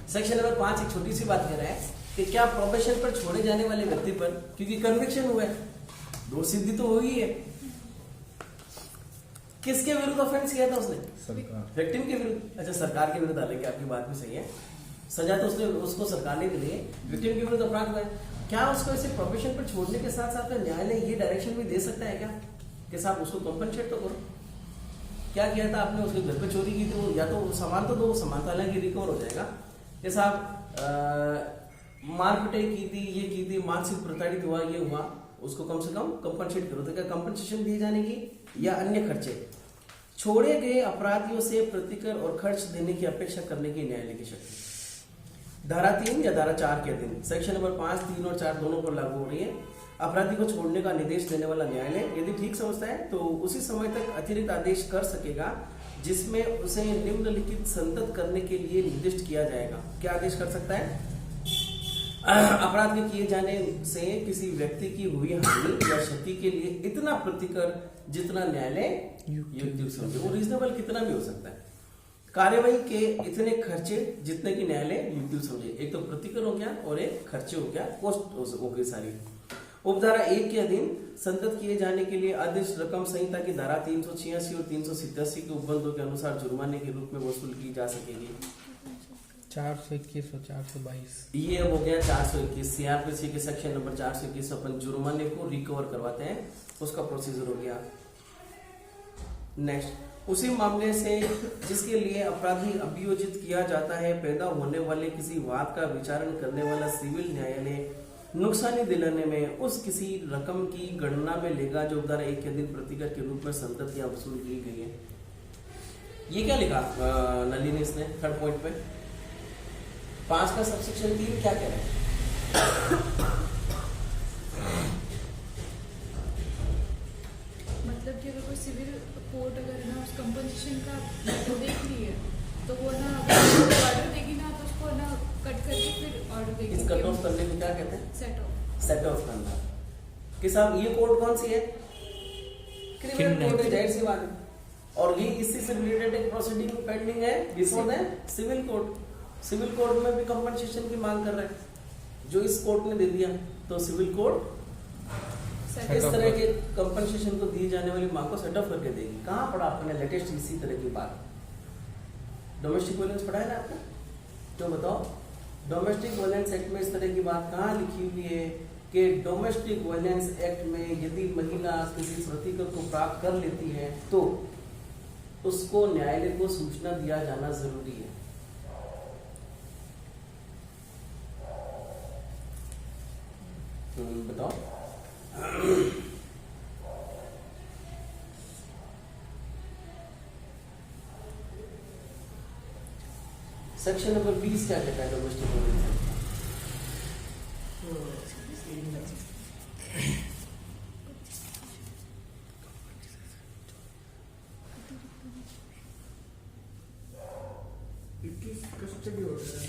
Section number 5 एक छोटी सी बात कर रहा है कि क्या प्रोबेशन पर छोड़े जाने वाले व्यक्ति पर, क्योंकि कन्विक्शन हुआ है, दोष सिद्धि तो हो गई है, किसके विरुद्ध ऑफेंस किया था उसने? विक्टिम के विरुद्ध। अच्छा, सरकार के विरुद्ध, हालांकि आपकी बात भी सही है, सजा तो उसने उसको सरकार ने दी है, विक्टिम के विरुद्ध अपराध हुआ है। क्या उसको ऐसे प्रोबेशन पर छोड़ने के साथ साथ न्यायालय ये डायरेक्शन भी दे सकता है क्या कि साहब उसको कॉम्पनसेट तो करो? क्या किया था आपने, उसके घर पे चोरी की थी, या तो सामान तो दो, सामान तो हालांकि रिकवर हो जाएगा, कि साहब मारपिटाई की थी, ये की थी, मानसिक प्रताड़ित हुआ, ये हुआ, उसको कम से कम कंपनसेट करो। तो क्या कंपनसेशन दिए जाने की या अन्य खर्चे? छोड़े गए अपराधियों से प्रतिकर और खर्च देने की अपेक्षा करने की न्यायालय की शक्ति धारा 3 या धारा 4 के अधीन सेक्शन नंबर 5, 3 और 4 दोनों पर लागू हो रही है। अपराधी को छोड़ने का निर्देश देने वाला न्यायालय यदि ठीक समझता है तो उसी समय तक अतिरिक्त आदेश कर सकेगा जिसमें उसे निम्नलिखित संतत करने के लिए निर्दिष्ट किया जाएगा। क्या आदेश कर सकता है? अपराध के किए जाने से किसी व्यक्ति की हुई हानि या क्षति के लिए इतना प्रतिकर जितना न्यायालय युक्ति समझे। वो रीजनेबल कितना भी हो सकता है। कार्यवाही के इतने खर्चे जितने की न्यायालय युक्ति समझे। एक तो प्रतिकर हो गया और एक खर्चे हो गया, कॉस्ट हो गई सारी। उपधारा 1 के अधीन संतत किए जाने के लिए आदेश रकम संहिता की धारा 386 और 387 के उपबंधों के अनुसार जुर्माने के रूप में वसूल की जा सकेगी। 421 और 422 ये अब हो गया 421 सीआरपीसी के सेक्शन नंबर 421 अपन जुर्माने को रिकवर करवाते हैं, उसका प्रोसीजर हो गया। नेक्स्ट, उसी मामले से जिसके लिए अपराधी अभियोजित किया जाता है पैदा होने वाले किसी वाद का विचारण करने वाला सिविल न्यायालय नुकसानी दिलाने में उस किसी रकम की गणना में लेगा जो धारा 1 के अधीन प्रतिकर के रूप में संतत या वसूल की गई है। ये क्या लिखा नलिनी इसने थर्ड पॉइंट पे? 5 का सबसेक्शन 3 क्या कह रहे हैं? मतलब कि अगर कोई सिविल कोर्ट अगर ना उस कंपनसेशन का तो देख ली है तो वो ना ऑर्डर देगी ना तो उसको ना कट करके फिर ऑर्डर देगी। इस कट ऑफ करने को क्या कहते हैं? सेट ऑफ करना। कि साहब ये कोर्ट कौन सी है? क्रिमिनल कोर्ट है, जाहिर सी बात है। और ये इसी से रिलेटेड एक प्रोसीडिंग पेंडिंग है before the civil court. Civil court में भी कंपनसेशन की मांग कर रहे हैं, जो इस कोर्ट ने दे दिया तो सिविल कोर्ट इस तरह के कंपनसेशन को दी जाने वाली मांग को सेट ऑफ करके देगी। कहाँ पढ़ा आपने लेटेस्ट इसी तरह की बात? डोमेस्टिक वायलेंस पढ़ा है ना आपने? तो बताओ, डोमेस्टिक वायलेंस एक्ट में इस तरह की बात कहाँ लिखी हुई है कि डोमेस्टिक वायलेंस एक्ट में यदि महिला किसी प्रतिकर को प्राप्त कर लेती है तो उसको न्यायालय को सूचना दिया जाना जरूरी है। बताओ। सेक्शन नंबर 20 क्या कहता है डोमेस्टिक वायलेंस? कस्टडी ऑर्डर है।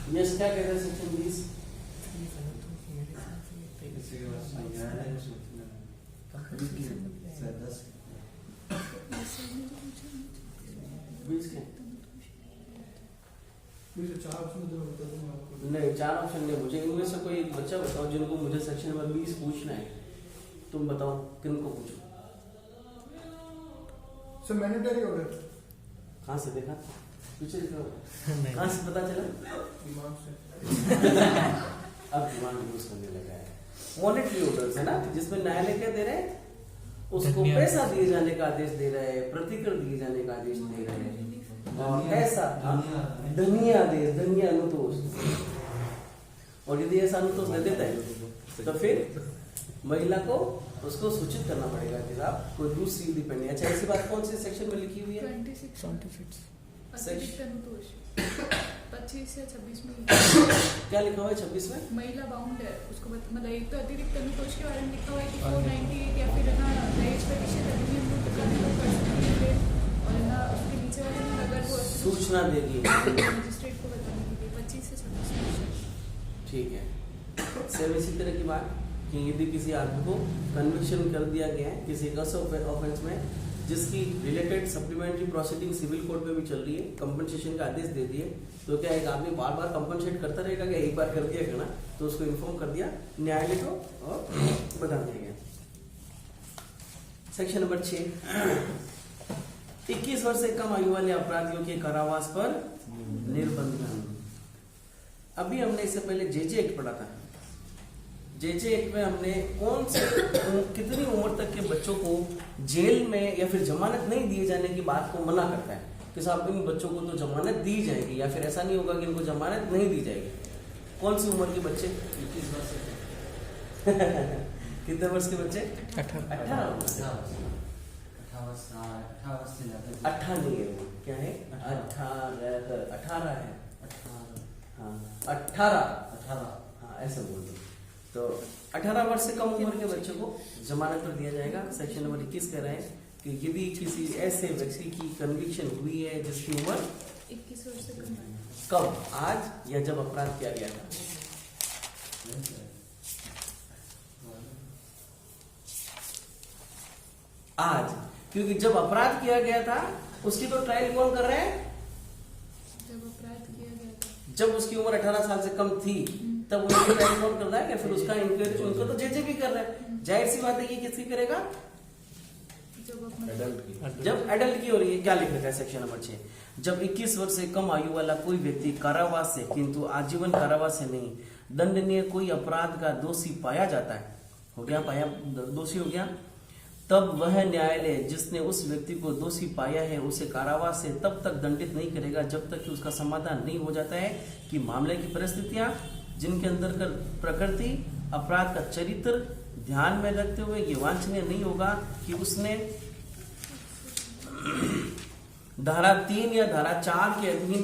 यस, क्या कहता है सेक्शन 20? नहीं, 4 ऑप्शन नहीं, मुझे इनमें से कोई एक बच्चा बताओ जिनको मुझे सेक्शन नंबर 20 पूछना है। तुम बताओ किनको पूछो? सर मैंडेटरी ऑर्डर कहाँ से देखा? पीछे लिखा हुआ, कहाँ से पता चला? दिमाग से। अब दिमाग यूज करने लगा है। मॉनेटरी ऑर्डर्स है ना, जिसमें न्यायालय क्या दे रहे हैं? उसको पैसा दिए जाने का आदेश दे रहे हैं, प्रतिकर दिए जाने का आदेश दे रहे हैं, और ऐसा धनीय आदेश, धनीय अनुतोष। और यदि ऐसा अनुतोष दे देता है तो फिर महिला को उसको सूचित करना पड़ेगा कि आप कोई दूसरी डिपेंडेंट। अच्छा, ऐसी बात कौन से सेक्शन में लिखी हुई है? 26 से 26 में क्या लिखा हुआ है 26 में? महिला बाउंड है उसको मतलब एक तो अतिरिक्त अनुतोष के बारे में लिखा हुआ है कि 498 या फिर ना दहेज प्रतिशत अधिनियम को कर सकती है, और ना उसके नीचे वाले में अगर वो सूचना देगी मजिस्ट्रेट को बताने के लिए 25 से 26। ठीक है। सेम इसी तरह की बात कि यदि किसी आदमी को कन्विक्शन कर दिया गया है किसी एक ऑफेंस में जिसकी related supplementary proceeding civil court में भी चल रही है, कंपनसेशन का आदेश दे दिए, तो क्या एक आदमी बार बार कंपनसेट करता रहेगा क्या? एक बार कर दिया गया ना तो उसको इन्फॉर्म कर दिया न्यायालय को और बता दिया गया। सेक्शन नंबर 6, 21 वर्ष से कम आयु वाले अपराधियों के कारावास पर निर्बंध। अभी हमने इससे पहले जेजे एक्ट पढ़ा था। जेजे एक्ट में हमने कितनी उम्र तक के बच्चों को जेल में या फिर जमानत नहीं दिए जाने की बात को मना करता है कि साहब इन बच्चों को तो जमानत दी जाएगी, या फिर ऐसा नहीं होगा कि इनको जमानत नहीं दी जाएगी। कौन सी उम्र के बच्चे? 21 वर्ष से कितने वर्ष के बच्चे? 18 वर्ष। 18 नहीं है, वो क्या है? 18 है। हाँ 18 हाँ ऐसे बोल दो। तो 18 वर्ष से कम उम्र के बच्चों को जमानत पर दिया जाएगा। सेक्शन नंबर 21 कह रहे हैं कि यदि किसी ऐसे व्यक्ति की कन्विक्शन हुई है जिसकी उम्र 21 वर्ष से कम है। कब? आज या जब अपराध किया गया था? आज, क्योंकि जब अपराध किया गया था उसकी तो ट्रायल कौन कर रहे हैं? जब अपराध किया गया था, जब उसकी उम्र 18 साल से कम थी तब उनकी ट्रायल कौन कर रहा है? या फिर उसका इंक्वायरी उनको तो जेजे भी कर रहा है। जाहिर सी बात है कि किसकी करेगा? जब एडल्ट की हो रही है। क्या लिख रखा है सेक्शन नंबर 6? जब 21 वर्ष से कम आयु वाला कोई व्यक्ति कारावास से, किंतु आजीवन कारावास से नहीं, दंडनीय कोई अपराध का दोषी पाया जाता है, हो गया पाया दोषी हो गया, तब वह न्यायालय जिसने उस व्यक्ति को दोषी पाया है उसे कारावास से तब तक दंडित नहीं करेगा जब तक कि उसका समाधान नहीं हो जाता है कि मामले की परिस्थितियां जिनके अंदर का प्रकृति अपराध का चरित्र ध्यान में रखते हुए ये वांछनीय नहीं होगा कि उसने धारा 3 या धारा 4 के अधीन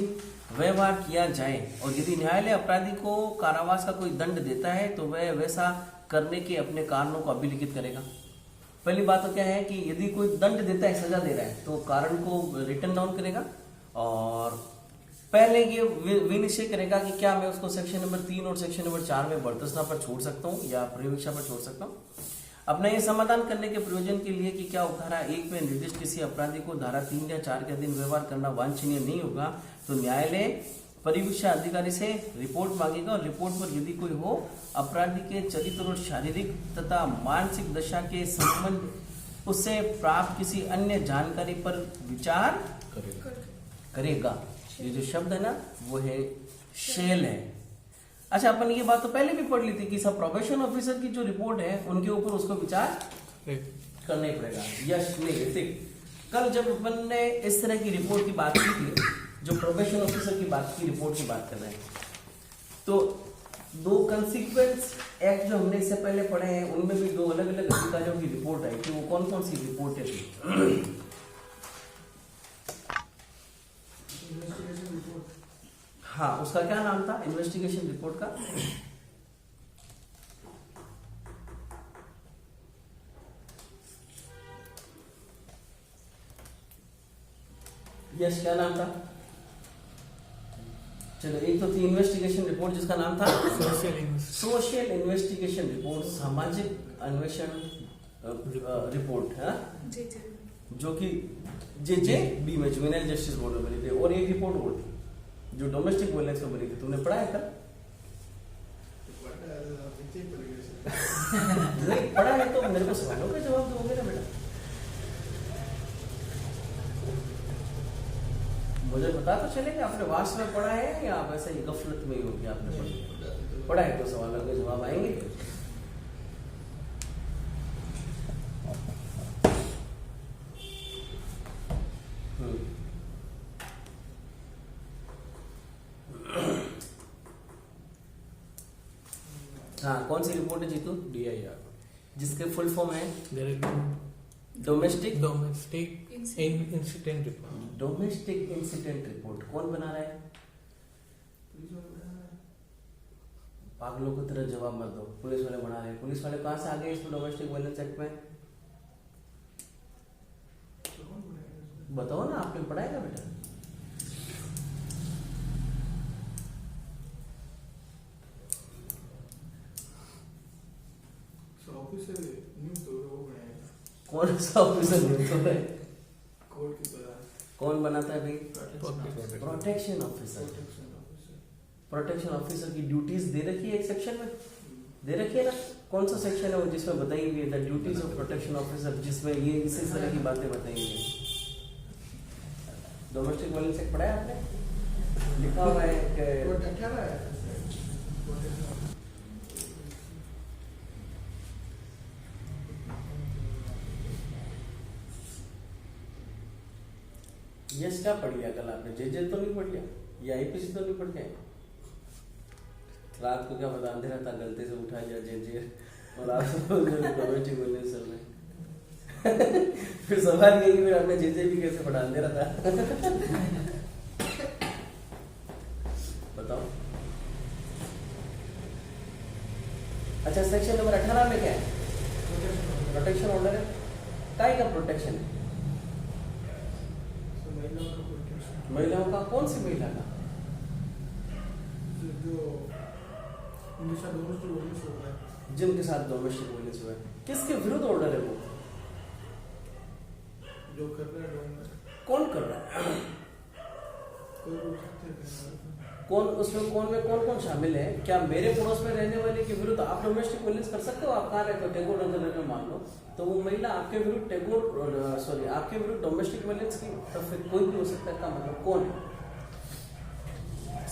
व्यवहार किया जाए। और यदि न्यायालय अपराधी को कारावास का कोई दंड देता है तो वह वैसा करने के अपने कारणों को अभिलिखित करेगा। पहली बात तो क्या है कि यदि कोई दंड देता है, सजा दे रहा है, तो कारण को रिटन डाउन करेगा और पहले ये विनिश्चय करेगा कि क्या मैं उसको सेक्शन नंबर 3 और सेक्शन नंबर 4 में बर्तस्ना पर छोड़ सकता हूँ या परिवीक्षा पर छोड़ सकता हूँ। अपना ये समाधान करने के प्रयोजन के लिए कि क्या धारा 1 में निर्दिष्ट किसी अपराधी को धारा 3 या 4 के अधीन व्यवहार करना वांछनीय नहीं होगा, तो न्यायालय परिवीक्षा अधिकारी से रिपोर्ट मांगेगा और रिपोर्ट पर यदि कोई हो अपराधी के चरित्र और शारीरिक तथा मानसिक दशा के संबंध उससे प्राप्त किसी अन्य जानकारी पर विचार करेगा। ये जो शब्द है ना वो है शेल है। अच्छा, अपन ये बात तो पहले भी पढ़ ली थी कि सब प्रोबेशन ऑफिसर की जो रिपोर्ट है उनके ऊपर उसको विचार करना ही पड़ेगा। यश नहीं, कल जब अपन ने इस तरह की रिपोर्ट की बात की थी, जो प्रोबेशन ऑफिसर की बात की रिपोर्ट की बात कर रहे हैं, तो 2 कंसिक्वेंस एक्ट जो हमने इससे पहले पढ़े हैं उनमें भी 2 अलग अलग अधिकारियों की रिपोर्ट आई थी। वो कौन कौन सी रिपोर्ट है? Investigation report. हाँ, उसका क्या नाम था इन्वेस्टिगेशन रिपोर्ट का? यस, क्या नाम था? चलो, एक तो थी इन्वेस्टिगेशन रिपोर्ट जिसका नाम था सोशल इन्वेस्टिगेशन रिपोर्ट, सामाजिक अन्वेषण रिपोर्ट है, जो कि JJB में जुवेनाइल जस्टिस बोर्ड में बनी थी। और एक रिपोर्ट और थी जो डोमेस्टिक वायलेंस में बनी थी। तुमने पढ़ा है कल? नहीं पढ़ा है तो मेरे को सवालों का जवाब दोगे ना बेटा? मुझे पता तो चलेगा आपने वास्तव में पढ़ा है या आप ऐसे ही गफलत में ही हो कि आपने पढ़ा है, तो सवालों के जवाब आएंगे। हाँ, कौन सी रिपोर्ट है जीतू? DIR, जिसके फुल फॉर्म है domestic incident report. Domestic incident report कौन बना रहा है? पागलों की तरह जवाब मत दो। पुलिस वाले बना रहे हैं। पुलिस वाले कहाँ से आ गए इसमें डोमेस्टिक वायलेंस एक्ट में? बताओ ना, आपने पढ़ा है बेटा? कौन सा ऑफिसर नियुक्त हो रहा है? कोर्ट की तरह कौन बनाता है भाई? Protection protection officer. Officer protection officer की ड्यूटीज दे रखी है एक सेक्शन में, दे रखी है ना? कौन सा सेक्शन है वो जिसमें बताई हुई है the duties of protection officer, जिसमें ये इसी तरह की बातें बताई हुई है? डोमेस्टिक वायलेंस एक्ट पढ़ा है आपने? लिखा हुआ है कि प्रोटेक्शन है प्रोटेक्शन यस क्या पढ़ लिया कल आपने? जे तो नहीं पढ़ लिया, या आईपीसी तो नहीं पढ़ के आए? रात को क्या पता अंधेरा था, गलती से उठा लिया जे और आप डोमेस्टिक वायलेंस चल रहे फिर सवाल ये कि फिर आपने जे भी कैसे पढ़ा, अंधेरा था? बताओ। अच्छा, सेक्शन नंबर 18 में क्या है? प्रोटेक्शन ऑर्डर है। काय का प्रोटेक्शन है? महिलाओं का प्रोटेक्शन, महिलाओं का? कौन सी महिला का? जो उनके साथ डोमेस्टिक वायलेंस हो रहा है, जिनके साथ डोमेस्टिक वायलेंस हुआ है। किसके विरुद्ध ऑर्डर है वो? जो कर रहा है डोमेस्टिक, कौन कर रहा है? कोई हो सकते हैं कौन उसमें कौन कौन शामिल है? क्या मेरे पड़ोस में रहने वाले के विरुद्ध आप डोमेस्टिक वायलेंस कर सकते हो? आप कहाँ रहते हो? टैगोर नगर में मान लो, तो वो महिला आपके विरुद्ध आपके विरुद्ध डोमेस्टिक वायलेंस की, तो फिर कोई भी हो सकता है का मतलब कौन है?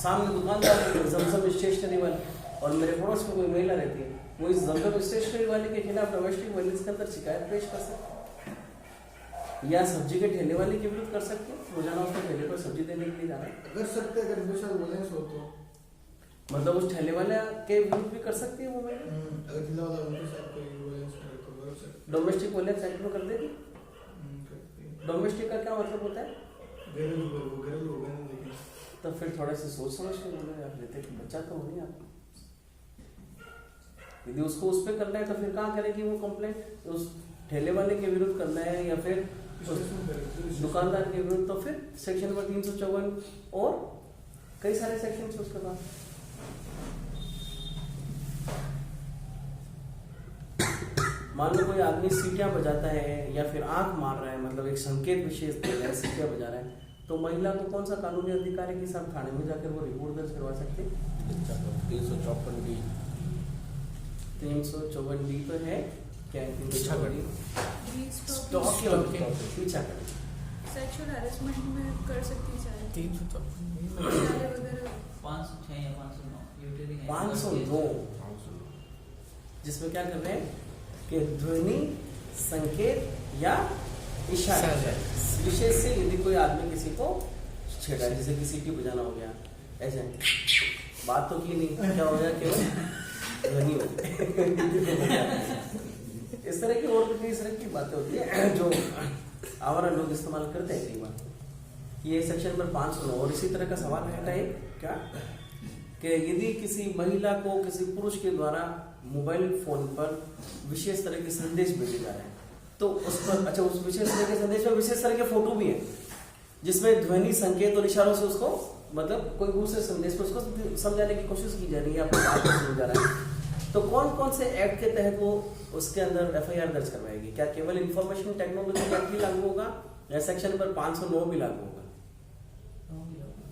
सामने दुकानदार जमजम स्टेशनरी वाले और मेरे पड़ोस में कोई महिला रहती है, वो इस जमजम स्टेशनरी वाले के खिलाफ डोमेस्टिक वायलेंस के अंदर शिकायत पेश कर सकते हैं, या सब्जी के ठेले वाले के विरुद्ध कर सकते हैं, रोजाना उसके ठेले पर सब्जी देने के लिए जा रहे हैं, कर सकते हैं। अगर इनके साथ वायलेंस हो तो मतलब उस ठेले वाले के विरुद्ध भी कर सकती है वो महिला। अगर जिला वाला उनके साथ कोई वायलेंस करे तो कर सकते डोमेस्टिक वायलेंस एक्ट में कर देगी। करते हैं। डोमेस्टिक का क्या मतलब होता है? घरेलू हो गए ना, लेकिन तो फिर थोड़ा सा सोच समझ के बोले आप, लेते कि बच्चा तो हो नहीं आप। यदि उसको उस पर करना है तो फिर कहाँ करेगी वो कंप्लेंट? उस ठेले वाले के विरुद्ध करना है या फिर दुकानदार के विरुद्ध, तो फिर सेक्शन नंबर 354 और कई सारे सेक्शन उसके बाद। मान लो कोई आदमी सीटियां बजाता है या फिर आंख मार रहा है, मतलब एक संकेत विशेष दे रहा है, सीटियां बजा रहा है, तो महिला को कौन सा कानूनी अधिकार है कि सब थाने में जाकर वो रिपोर्ट दर्ज करवा सकते? 354D तो है क्या? पीछा करें, सेक्सुअल हैरेसमेंट में कर सकती है शायद 506 या 509 509, जिसमें क्या कर रहे हैं कि ध्वनि, संकेत या इशारा विशेष से यदि कोई आदमी किसी को छेड़ा, जैसे किसी की बजाना हो गया, ऐसे बात तो की नहीं, क्या हो गया, केवल ध्वनि हो गई। इस तरह की और कितनी तरह की बातें होती है जो आवारा लोग इस्तेमाल करते हैं कई बार। ये सेक्शन नंबर 509। और इसी तरह का सवाल रहता है क्या कि यदि किसी महिला को किसी पुरुष के द्वारा मोबाइल फोन पर विशेष तरह के संदेश भेजे जा रहे हैं, तो उस पर अच्छा उस विशेष तरह के संदेश में विशेष तरह के फोटो भी हैं जिसमें ध्वनि, संकेत और इशारों से उसको मतलब कोई दूसरे संदेश में उसको समझाने की कोशिश की जा रही है, आपको समझा रहा है, तो कौन कौन से एक्ट के तहत वो उसके अंदर FIR दर्ज करवाएगी? क्या केवल इंफॉर्मेशन टेक्नोलॉजी एक्ट ही लागू होगा या सेक्शन नंबर 509 भी लागू होगा?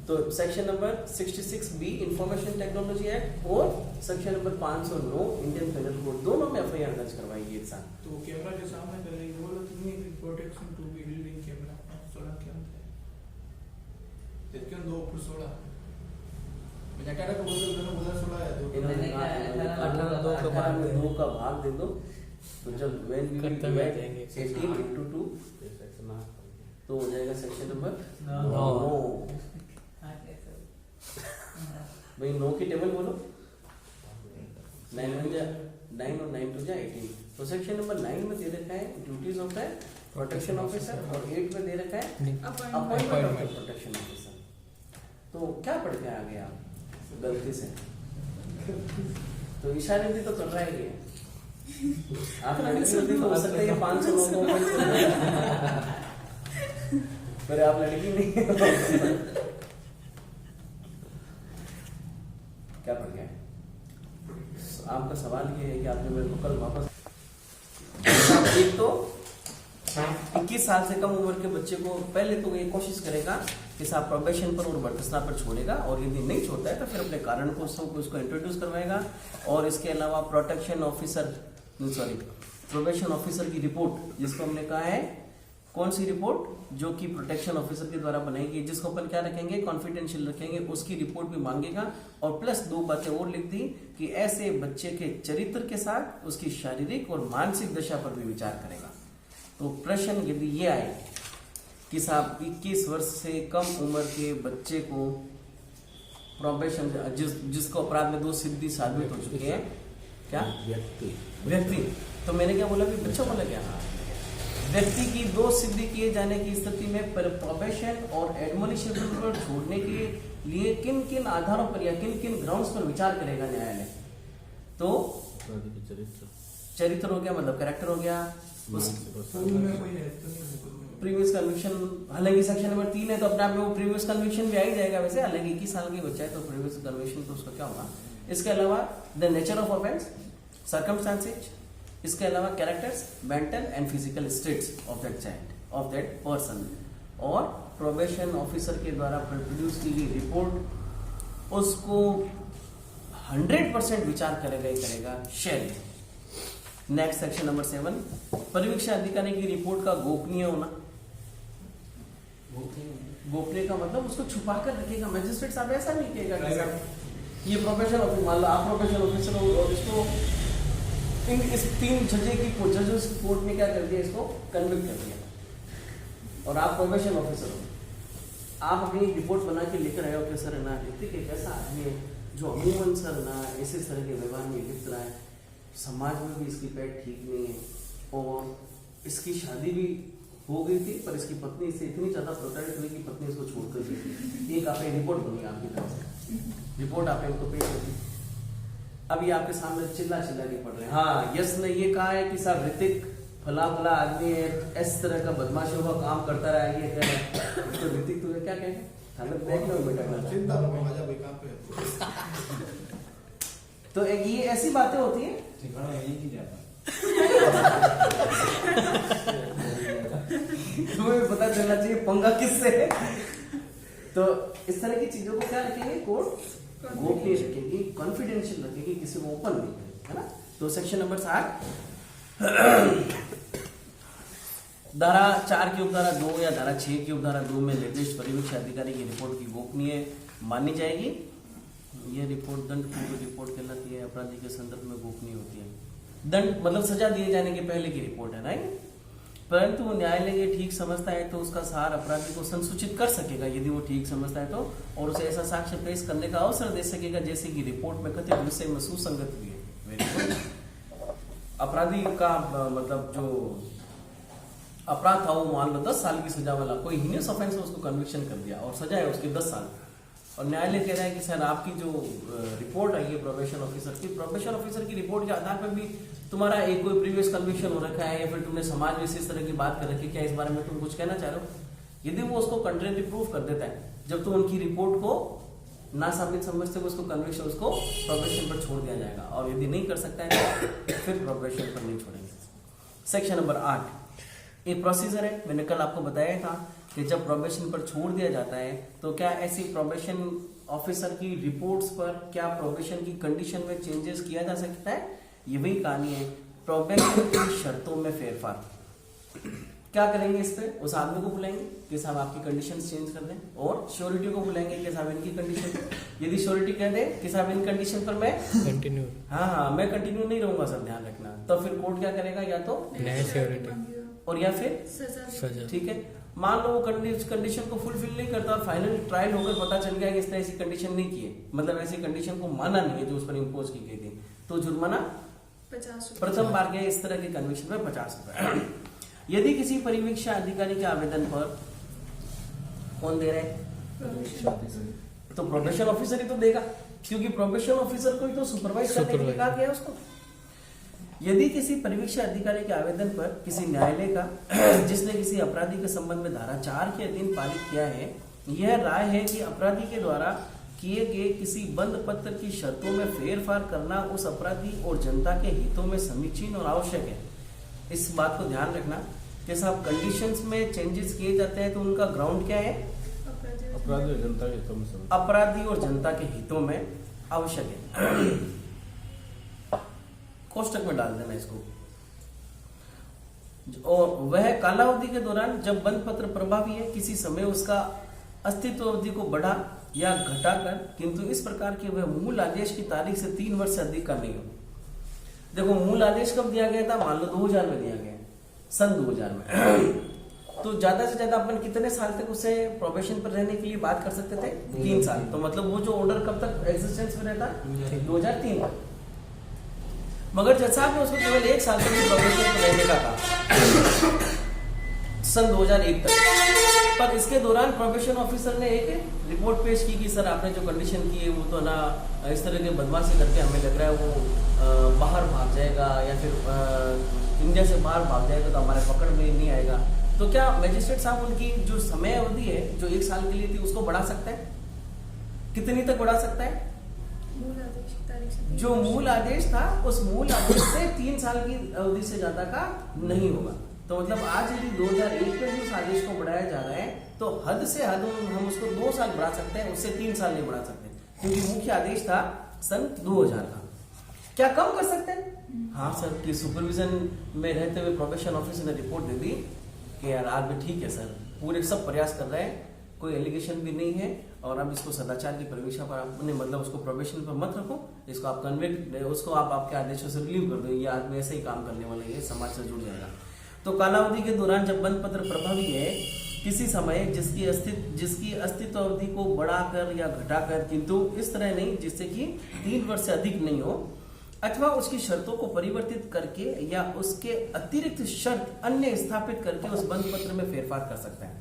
तो section number 66B information technology act और section number 509 Indian penal code, दोनों में FIR दर्ज करवाएगी एक साथ। तो कैमरा के सामने करेंगे, बोलो कितनी protection to be reading camera 16 क्या होता है? देखिए 2 ऊपर 16 मैंने कहा को बोल दो, बोला 16 है तो इन्होंने कहा 18 में 2 का भाग दे दो, तो जब when we will divide 18 into 2 तो हो जाएगा सेक्शन नंबर 9। भाई 9 की टेबल बोलो, 9 और 9 to 18। तो सेक्शन नंबर 9 में दे रखा है duties of the protection officer और 8 में दे रखा है अपॉइंटमेंट ऑफ प्रोटेक्शन ऑफिसर। तो क्या पढ़ के आ गए आप गलती से? तो इशारे भी तो कर रहा है ये, आप लड़की होती तो हो सकता है 509 को पर आप लड़की नहीं हो। क्या पढ़ गया? आपका सवाल ये है कि आपने मेरे को कल वापस एक तो साल से कम उम्र के बच्चे को पहले तो ये कोशिश करेगा कि साहब प्रोबेशन पर और बरकसना पर छोड़ेगा, और यदि नहीं छोड़ता है तो फिर अपने कारण को उसको इंट्रोड्यूस करवाएगा। और इसके अलावा प्रोटेक्शन ऑफिसर प्रोबेशन ऑफिसर की रिपोर्ट, जिसको हमने कहा है कौन सी रिपोर्ट, जो कि प्रोटेक्शन ऑफिसर के द्वारा बनाएगी, जिसको अपन क्या रखेंगे, कॉन्फिडेंशियल रखेंगे, उसकी रिपोर्ट भी मांगेगा। और प्लस 2 बातें और लिख दी कि ऐसे बच्चे के चरित्र के साथ उसकी शारीरिक और मानसिक दशा पर भी विचार करेगा। तो प्रश्न यदि ये आए कि साहब 21 वर्ष से कम उम्र के बच्चे को प्रोबेशन, जिसको अपराध में 2 सिद्धि साबित हो चुके हैं, क्या व्यक्ति, तो मैंने क्या बोला, भी बच्चा बोला क्या, व्यक्ति की 2 सिद्धि किए जाने की स्थिति में प्रोबेशन और एडमोनिशन पर छोड़ने के लिए किन किन आधारों पर या किन किन ग्राउंड्स पर विचार करेगा न्यायालय। तो चरित्र हो गया, मतलब कैरेक्टर हो गया, प्रीवियस कन्विक्शन, हालांकि सेक्शन नंबर 3 है तो अपने आप में वो प्रीवियस कन्विक्शन भी आ ही जाएगा वैसे, हालांकि 21 साल की बच्चा है तो प्रीवियस कन्विक्शन तो उसका क्या होगा। इसके अलावा the nature of offence, circumstances, इसके अलावा characters, mental and physical states of that child, of that person, और प्रोबेशन ऑफिसर के द्वारा प्रोड्यूस की गई रिपोर्ट उसको 100% विचार करेगा ही करेगा, शेयर। नेक्स्ट सेक्शन नंबर 7, परिवीक्षा अधिकारी की रिपोर्ट का गोपनीय होना। गोपनीय का मतलब उसको छुपा कर रखेगा, मैजिस्ट्रेट साहब ऐसा नहीं कहेगा कि साहब ये प्रोबेशन ऑफिसर, मान लो आप प्रोबेशन ऑफिसर हो और इसको इस 3 जजेस की कोर्ट में क्या कर दिया, इसको कन्विक्ट कर दिया, और आप प्रोबेशन ऑफिसर हो, आप अपनी रिपोर्ट बना के लेकर आए हो कि सर ना ऋतिक एक ऐसा आदमी है जो अमूमन सर ना ऐसे तरह के व्यवहार में लिप्त रहा है, समाज में भी इसकी पैठ ठीक नहीं है, और इसकी शादी भी हो गई थी पर इसकी पत्नी इससे इतनी ज्यादा प्रताड़ित हुई कि पत्नी इसको छोड़कर गई थी। एक आपने रिपोर्ट बनी आपकी तरफ से, रिपोर्ट आपने उनको पेश कर दी, अभी आपके सामने चिल्ला के पड़ रहे हैं, हाँ यस ने ये कहा है कि साहब ऋतिक फला फला आदमी है, इस तरह का बदमाशों का काम करता रहा, ये कर रहा है, तो ऋतिक तुझे क्या कहेंगे, देख लो बेटा, तो ये ऐसी बातें होती है तुम्हें पता चलना चाहिए पंगा किससे है। तो इस तरह की चीजों को क्या रखेंगे, कोर्ट गोपनीय रखेगी, कॉन्फिडेंशियल रखेगी, किसी को ओपन नहीं करेगी, है ना। तो सेक्शन नंबर 7 धारा 4 की उपधारा 2 या धारा 6 की उपधारा 2 में निर्दिष्ट परिवीक्षा अधिकारी की रिपोर्ट की गोपनीय मानी जाएगी। यह रिपोर्ट दंड पूर्व रिपोर्ट कहलाती है, अपराधी के संदर्भ में गोपनीय होती है। दंड मतलब सजा दिए जाने के पहले की रिपोर्ट है, राइट। परंतु वो न्यायालय ये ठीक समझता है तो उसका सार अपराधी को संसूचित कर सकेगा, यदि वो ठीक समझता है तो, और उसे ऐसा साक्ष्य पेश करने का अवसर दे सकेगा जैसे कि रिपोर्ट में कथित विषय में सुसंगत भी है। अपराधी का मतलब जो अपराध था वो मान लो 10 साल की सजा वाला कोई हीनियस ऑफेंस है, उसको कन्विक्शन कर दिया और सजा है उसकी 10 साल, और न्यायालय कह रहा है कि सर आपकी जो रिपोर्ट आई है प्रोबेशन ऑफिसर की रिपोर्ट के आधार पर भी तुम्हारा एक कोई प्रीवियस कन्विक्शन हो रखा है या फिर तुमने समाज में इस तरह की बात कर रखी है, क्या इस बारे में तुम कुछ कहना चाह रहे हो। यदि वो उसको कंट्रेरी प्रूफ कर देता है, जब तुम उनकी रिपोर्ट को ना साबित समझते हो उसको कन्विक्शन, उसको प्रोबेशन पर छोड़ दिया जाएगा, और यदि नहीं कर सकता है तो फिर प्रोबेशन पर नहीं छोड़ेंगे। सेक्शन नंबर 8 एक प्रोसीजर है, मैंने कल आपको बताया था कि जब प्रोबेशन पर छोड़ दिया जाता है तो क्या ऐसी प्रोबेशन ऑफिसर की रिपोर्ट्स पर क्या प्रोबेशन की कंडीशन में चेंजेस किया जा सकता है। ये वही कहानी है, प्रोबेशन की शर्तों में फेरफार। क्या करेंगे इस पे, उस आदमी को बुलाएंगे कि साहब आपकी कंडीशन चेंज कर दें, और श्योरिटी को बुलाएंगे कि साहब इनकी कंडीशन, यदि श्योरिटी कह दे कि साहब इन कंडीशन पर मैं कंटिन्यू, हाँ मैं कंटिन्यू नहीं रहूंगा सर, ध्यान रखना, तो फिर कोर्ट क्या करेगा, या तो नया श्योरिटी और या फिर सजा। ठीक है, मान लो वो कंडीशन को फुलफिल नहीं करता और फाइनल ट्रायल होकर पता चल गया कि इसने ऐसी कंडीशन नहीं की है, मतलब ऐसी कंडीशन को माना नहीं है जो उस पर इम्पोज की गई थी, तो जुर्माना 50 प्रथम बार के इस तरह के कन्विक्शन में 50 रुपए। यदि किसी परिवीक्षा अधिकारी के आवेदन पर कौन दे रहे हैं, तो प्रोबेशन ऑफिसर ही तो देगा, क्योंकि प्रोबेशन ऑफिसर को ही तो सुपरवाइज करने के लिए कहा गया उसको। यदि किसी परिवीक्षा अधिकारी के आवेदन पर किसी न्यायालय का जिसने किसी अपराधी के संबंध में धारा 4 के अधीन पारित किया है, यह राय है कि अपराधी के द्वारा किए गए किसी बंद पत्र की शर्तों में फेरफार करना उस अपराधी और जनता के हितों में समीचीन और आवश्यक है। इस बात को ध्यान रखना कि साहब कंडीशंस में चेंजेस किए जाते हैं तो उनका ग्राउंड क्या है? अपराधी और जनता के हितों में अपराधी और जनता के हितों में आवश्यक है। कोष्टक में डाल देना इसको। और वह कालावधि के दौरान जब बंद पत्र प्रभावी है, किसी समय उसका अस्तित्व अवधि को बढ़ा या घटाकर, किंतु इस प्रकार के वह मूल आदेश की तारीख से 3 वर्ष से अधिक का नहीं हो। देखो मूल आदेश कब दिया गया था? मान लो 2000 में दिया गया, सन 2000 में। तो ज्यादा से ज्यादा अपन कितने साल तक उसे प्रोबेशन पर रहने के लिए बात कर सकते थे? 3 साल। तो मतलब वो जो ऑर्डर कब तक एग्जिस्टेंस में रहता? 2003 तक। मगर जज साहब ने उसको केवल 1 साल तक प्रोबेशन पर रहने का कहा, सन 2001 तक। पर इसके दौरान प्रोबेशन ऑफिसर ने एक रिपोर्ट पेश की कि सर आपने जो कंडीशन की है वो तो ना इस तरह के बदमाशी करके हमें लग रहा है वो बाहर भाग जाएगा या फिर इंडिया से बाहर भाग जाएगा तो हमारे पकड़ में नहीं आएगा। तो क्या मजिस्ट्रेट साहब उनकी जो समय अवधि है जो 1 साल के लिए थी उसको बढ़ा सकता है? कितनी तक बढ़ा सकता है? मूल आदेश की तारीख से जो मूल आदेश था उस मूल आदेश से 3 साल की अवधि से ज्यादा का नहीं होगा। तो मतलब आज यदि 2001 में उस आदेश को बढ़ाया जा रहा है तो हद से हद हम उसको 2 साल बढ़ा सकते हैं, उससे 3 साल नहीं बढ़ा सकते, क्योंकि मुख्य आदेश था सन 2000 का। क्या कम कर सकते हैं? हाँ सर, कि सुपरविजन में रहते हुए प्रोबेशन ऑफिसर ने रिपोर्ट दे दी कि यार आज भी ठीक है सर, पूरे सब प्रयास कर रहे हैं, कोई एलिगेशन भी नहीं है और अब इसको सदाचार की परिवीक्षा पर आपने मतलब उसको प्रोबेशन पर मत रखो, इसको आप कन्विक्ट, उसको आप आपके आदेशों से रिलीव कर दो, ये आदमी ऐसे ही काम करने वाला है, समाज से जुड़ जाएगा। तो कालावधि के दौरान जब बंद पत्र प्रभावी है किसी समय जिसकी अस्तित्व अवधि को बढ़ाकर या घटाकर, किंतु इस तरह नहीं जिससे कि 3 वर्ष से अधिक नहीं हो, अथवा उसकी शर्तों को परिवर्तित करके या उसके अतिरिक्त शर्त अन्य स्थापित करके उस बंद पत्र में फेरफार कर सकता है।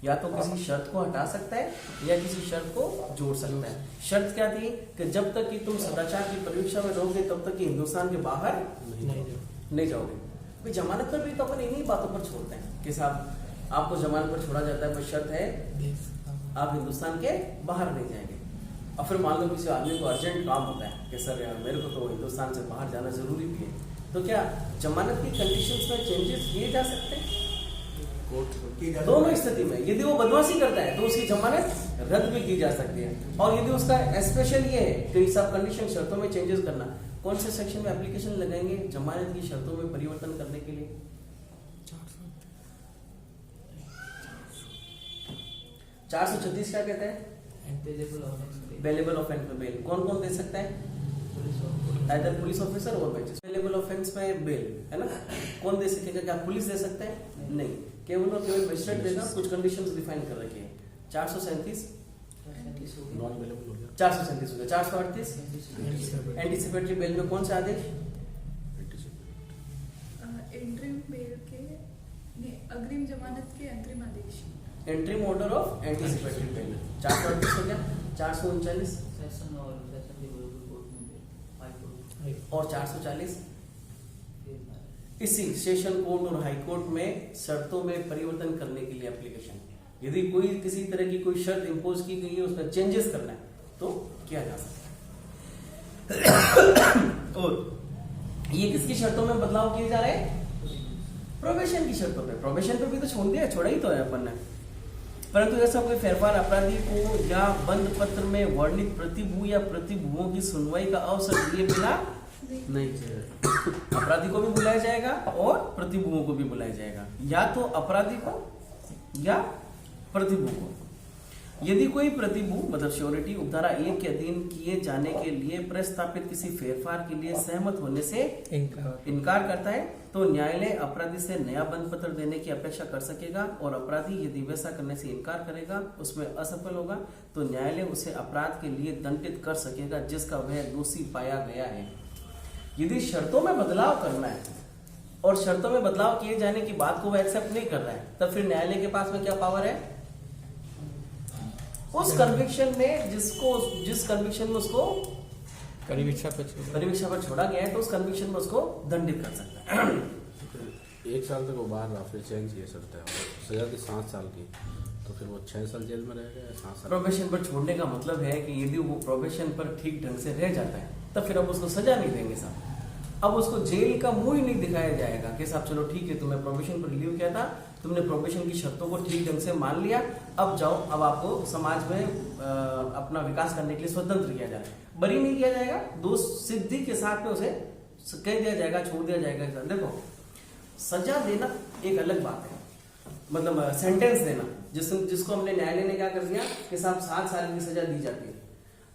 या तो किसी शर्त को हटा सकता है या किसी शर्त को जोड़ सकता है। शर्त क्या थी कि जब तक कि तुम सदाचार की परीक्षा में रहोगे तब तक कि हिंदुस्तान के बाहर नहीं जाओगे। भाई जमानत पर भी तो अपन इन्हीं बातों पर छोड़ते हैं कि साहब आपको जमानत पर छोड़ा जाता है, पर शर्त है आप हिंदुस्तान के बाहर नहीं जाएंगे। और फिर मान लो किसी आदमी को अर्जेंट काम होता है कि सर यार मेरे को तो हिंदुस्तान से बाहर जाना जरूरी भी है, तो क्या जमानत की कंडीशंस में चेंजेस किए जा सकते हैं? दोनों स्थिति में यदि वो बदमाशी करता है तो उसकी जमानत रद्द भी की जा सकती है। और यदि उसका स्पेशल ये है कि सब कंडीशन शर्तों में चेंजेस करना, कौन से सेक्शन में एप्लीकेशन लगाएंगे जमानत की शर्तों में परिवर्तन करने के लिए? 436 क्या कहता है? बेलेबल ऑफेंस में बेल कौन कौन दे सकता है? आइदर पुलिस ऑफिसर और मैजिस्ट्रेट। बेलेबल ऑफेंस में बेल है ना, कौन दे सकेगा? क्या पुलिस दे सकता है? नहीं, केवल और केवल मजिस्ट्रेट देगा। कुछ कंडीशंस डिफाइन कर रखी है। 437 नॉन अवेलेबल हो गया, 437 हो गया। 438 एंटीसिपेटरी बेल में कौन सा आदेश? इंटरिम बेल के अग्रिम जमानत के अंतरिम आदेश, interim order of anticipatory bail. 438 हो गया। 439 सेशन और सेशन के कोर्ट में हाई कोर्ट और 440 इसी सेशन कोर्ट और हाई कोर्ट में शर्तों में परिवर्तन करने के लिए एप्लीकेशन। यदि कोई किसी तरह की कोई शर्त इंपोज की गई है उसमें चेंजेस करना है तो किया जा सकता है। और ये किसकी शर्तों में बदलाव किए जा रहे हैं? प्रोबेशन की शर्तों पे। प्रोबेशन पे भी तो छोड़ दिया, छोड़ा ही तो है अपन ने। परंतु ऐसा कोई फेरफार अपराधी को या बंद पत्र में वर्णित प्रतिभू या प्रतिभुओं की सुनवाई का अवसर दिए बिना नहीं चाहिए। अपराधी को भी बुलाया जाएगा और प्रतिभुओं को भी बुलाया जाएगा, या तो अपराधी को या प्रतिभू को। यदि कोई प्रतिभू मतलब श्योरिटी उपधारा 1 के अधीन किए जाने के लिए प्रस्तावित किसी फेरफार के लिए सहमत होने से इनकार करता है तो न्यायालय अपराधी से नया बंद पत्र देने की अपेक्षा कर सकेगा, और अपराधी यदि वैसा करने से इनकार करेगा, उसमें असफल होगा, तो न्यायालय उसे अपराध के लिए दंडित कर सकेगा जिसका वह दोषी पाया गया है। यदि शर्तों में बदलाव करना है और शर्तों में बदलाव किए जाने की बात को वह एक्सेप्ट नहीं कर रहा है, तब फिर न्यायालय के पास में क्या पावर है? उस कन्विक्शन में जिस कन्विक्शन में उसको परिवीक्षा पर छोड़ा गया है तो उस कन्विक्शन में उसको दंडित कर सकता है। 1 साल तक वो बाहर रहा, फिर चेंज किया सकता है। सजा थी 7 साल की, तो फिर वो 6 साल जेल में रहेगा या 7 साल? प्रोबेशन पर छोड़ने का मतलब है कि यदि वो प्रोबेशन पर ठीक ढंग से रह जाता है तब फिर अब उसको सजा नहीं देंगे साहब। अब उसको जेल का मुंह ही नहीं दिखाया जाएगा कि साहब चलो ठीक है, तुम्हें प्रोबेशन पर रिलीव किया था, तुमने प्रोबेशन की शर्तों को ठीक ढंग से मान लिया, अब जाओ, अब आपको समाज में अपना विकास करने के लिए स्वतंत्र किया जाए, बरी नहीं किया जाएगा, दोष सिद्धि के साथ में उसे कह दिया जाएगा, छोड़ दिया जाएगा। देखो, सजा देना एक अलग बात है, मतलब सेंटेंस देना, जिसको हमने न्यायालय ने क्या कर दिया कि साहब 7 साल की सजा दी जाती है।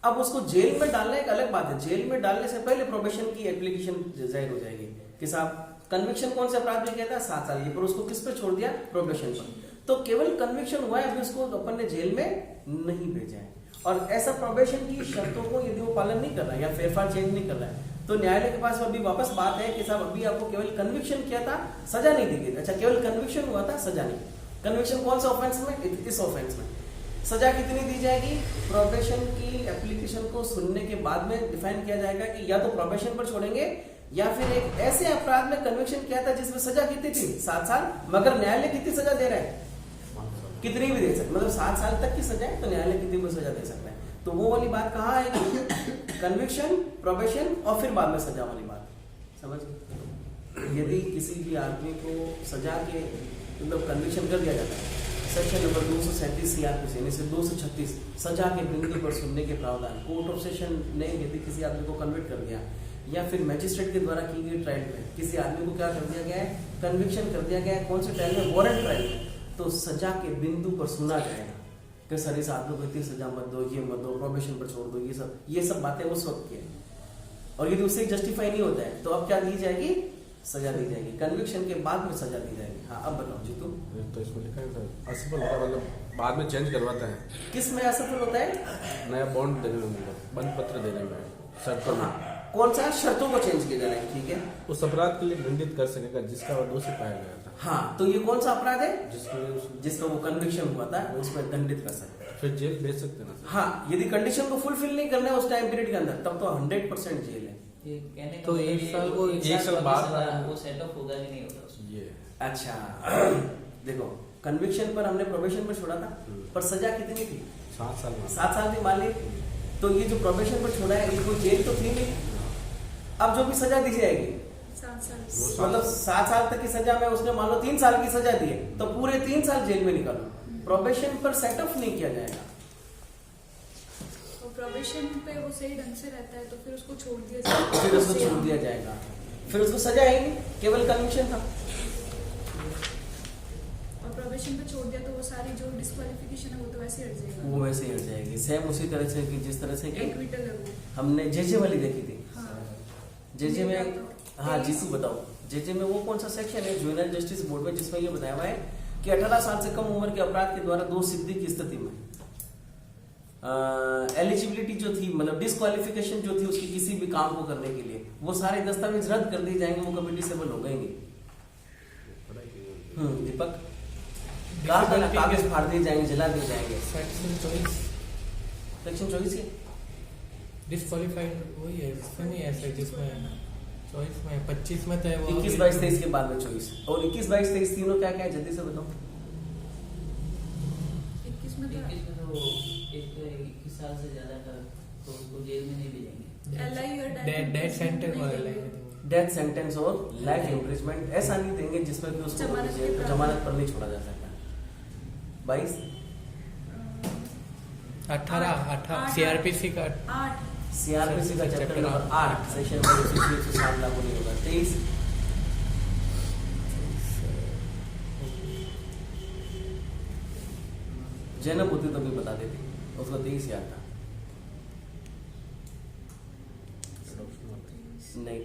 अब उसको जेल में डालना एक अलग बात है। जेल में डालने से पहले प्रोबेशन की एप्लीकेशन जाहिर हो जाएगी कि साहब कन्विक्शन कौन से अपराध में किया था, 7 साल की, पर उसको किस पे छोड़ दिया, प्रोबेशन पर। तो केवल कन्विक्शन हुआ है, अभी उसको अपन ने जेल में नहीं भेजा है। और ऐसा प्रोबेशन की शर्तों को यदि वो पालन नहीं कर रहा है या फेरफार चेंज नहीं कर रहा है, तो न्यायालय के पास अभी वापस बात है कि साहब अभी आपको केवल कन्विक्शन किया था, सजा नहीं दी गई। अच्छा, केवल कन्विक्शन हुआ था, सजा नहीं। कन्विक्शन कौन सा ऑफेंस में, इस ऑफेंस में सजा कितनी दी जाएगी, प्रोबेशन की एप्लीकेशन को सुनने के बाद में डिफाइन किया जाएगा कि या तो प्रोबेशन पर छोड़ेंगे या फिर एक ऐसे अपराध में कन्विक्शन किया था जिसमें सजा कितनी थी, 7 साल, मगर न्यायालय कितनी सजा दे रहा है, कितनी भी दे सकते, मतलब 7 साल तक की सजा है तो न्यायालय कितनी भी सजा दे सकता है। तो वो वाली बात कहाँ है, कन्विक्शन, प्रोबेशन और फिर बाद में सजा वाली बात, समझ। यदि किसी भी आदमी को सजा के मतलब कन्विक्शन कर दिया जाता है, सेक्शन नंबर 237 सीआरपीसी यानी 236 सजा के बिंदु पर सुनने के प्रावधान, कोर्ट ऑफ सेशन ने यदि किसी आदमी को कन्विक्ट कर दिया या फिर मैजिस्ट्रेट के द्वारा की गई ट्रायल में किसी आदमी को क्या कर दिया गया है, कन्विक्शन कर दिया गया है, कौन से ट्रायल में, वारंट ट्रायल में, तो सजा के बिंदु पर सुना जाएगा कि सर इस आदमी को इतनी सजा मत दो, ये मत दो, प्रोबेशन पर छोड़ दो, ये सब बातें उस वक्त की है। और यदि उससे जस्टिफाई नहीं होता है तो अब क्या दी जाएगी, सजा दी जाएगी, कन्विक्शन के बाद में सजा दी जाएगी। हाँ, अब बताओ जी तुम। तो इसमें लिखा है सर असफल होता है, मतलब बाद में चेंज करवाता है, किस में असफल होता है, नया बॉन्ड देने में, मतलब बंद पत्र देने में, शर्तों में। कौन सा, शर्तों को चेंज किया जा रहा है, ठीक है, उस अपराध के लिए दंडित कर सकेगा जिसका वह दोषी पाया गया था। हाँ, तो ये कौन सा अपराध है, जिसका वो कन्विक्शन हुआ था, उसमें दंडित कर सकते हैं, फिर जेल भेज सकते हैं ना। हाँ, यदि कंडीशन को फुलफिल नहीं करना है उस टाइम पीरियड के अंदर, तब तो 100% जेल है। तो एक साल को एक साल बाद वो सेट ऑफ होगा कि नहीं होगा उसमें। ये अच्छा देखो, कन्विक्शन पर हमने प्रोबेशन पर छोड़ा था, पर सजा कितनी थी, 7 साल 7 साल की मान ली। तो ये जो प्रोबेशन पर छोड़ा है, ये कोई जेल तो थी नहीं। अब जो भी सजा दी जाएगी, 7 साल, मतलब 7 साल तक की सजा में उसने मान लो 3 साल की सजा दी है, तो पूरे 3 साल जेल में निकालो। प्रोबेशन पर सेट ऑफ नहीं किया जाएगा, प्रोबेशन पे वो सही ढंग से रहता है तो फिर उसको छोड़ दिया जाएगा, फिर उसको छोड़ दिया जाएगा, फिर उसको सजा है नहीं, केवल कन्विक्शन था। और प्रोबेशन पे छोड़ दिया तो वो सारी जो डिस्क्वालिफिकेशन है वो तो वैसे ही हट जाएगा, वो वैसे ही हट जाएगी, सेम उसी तरह से कि जिस तरह से कि एक्विटल है वो। हमने जेजे वाली देखी थी। हाँ, जेजे में, तो हाँ जीतू बताओ, जेजे में वो कौन सा सेक्शन है जुवेनाइल जस्टिस बोर्ड में जिसमें ये बताया हुआ है कि 18 साल से कम उम्र के अपराध के द्वारा दोष सिद्धि की स्थिति में एलिजिबिलिटी जो थी, मतलब डिस्क्वालिफिकेशन जो थी उसकी किसी भी काम को करने के लिए, वो सारे दस्तावेज रद्द कर दिए जाएंगे, वो कभी डिसेबल हो गएंगे। दीपक, कागज फाड़ दिए जाएंगे, जला दिए जाएंगे। सेक्शन 24 सेक्शन 24 के डिस्क्वालीफाइड वही है, इसमें नहीं ऐसा जिसमें 24 में 25 में तो है वो 21, 22, 23 के बाद में 24 और 21, 22, 23 तीनों क्या क्या है, जल्दी से बताओ। 21 में तो 21 में तो एक 21 साल से ज्यादा का तो उसको जेल में नहीं भेजेंगे। LI और डेथ सेंटेंस नहीं और देंगे। डेथ सेंटेंस और लाइफ इम्प्रिजमेंट ऐसा नहीं देंगे जिसमें कि उसको जमानत पर नहीं छोड़ा जा सकता। 22 18 सीआरपीसी का 8 सीआरपीसी का चैप्टर नंबर 8 सेक्शन 107 लागू नहीं होगा। 23 जैनब होती तो भी बता देती, उसको 23 याद था। नहीं,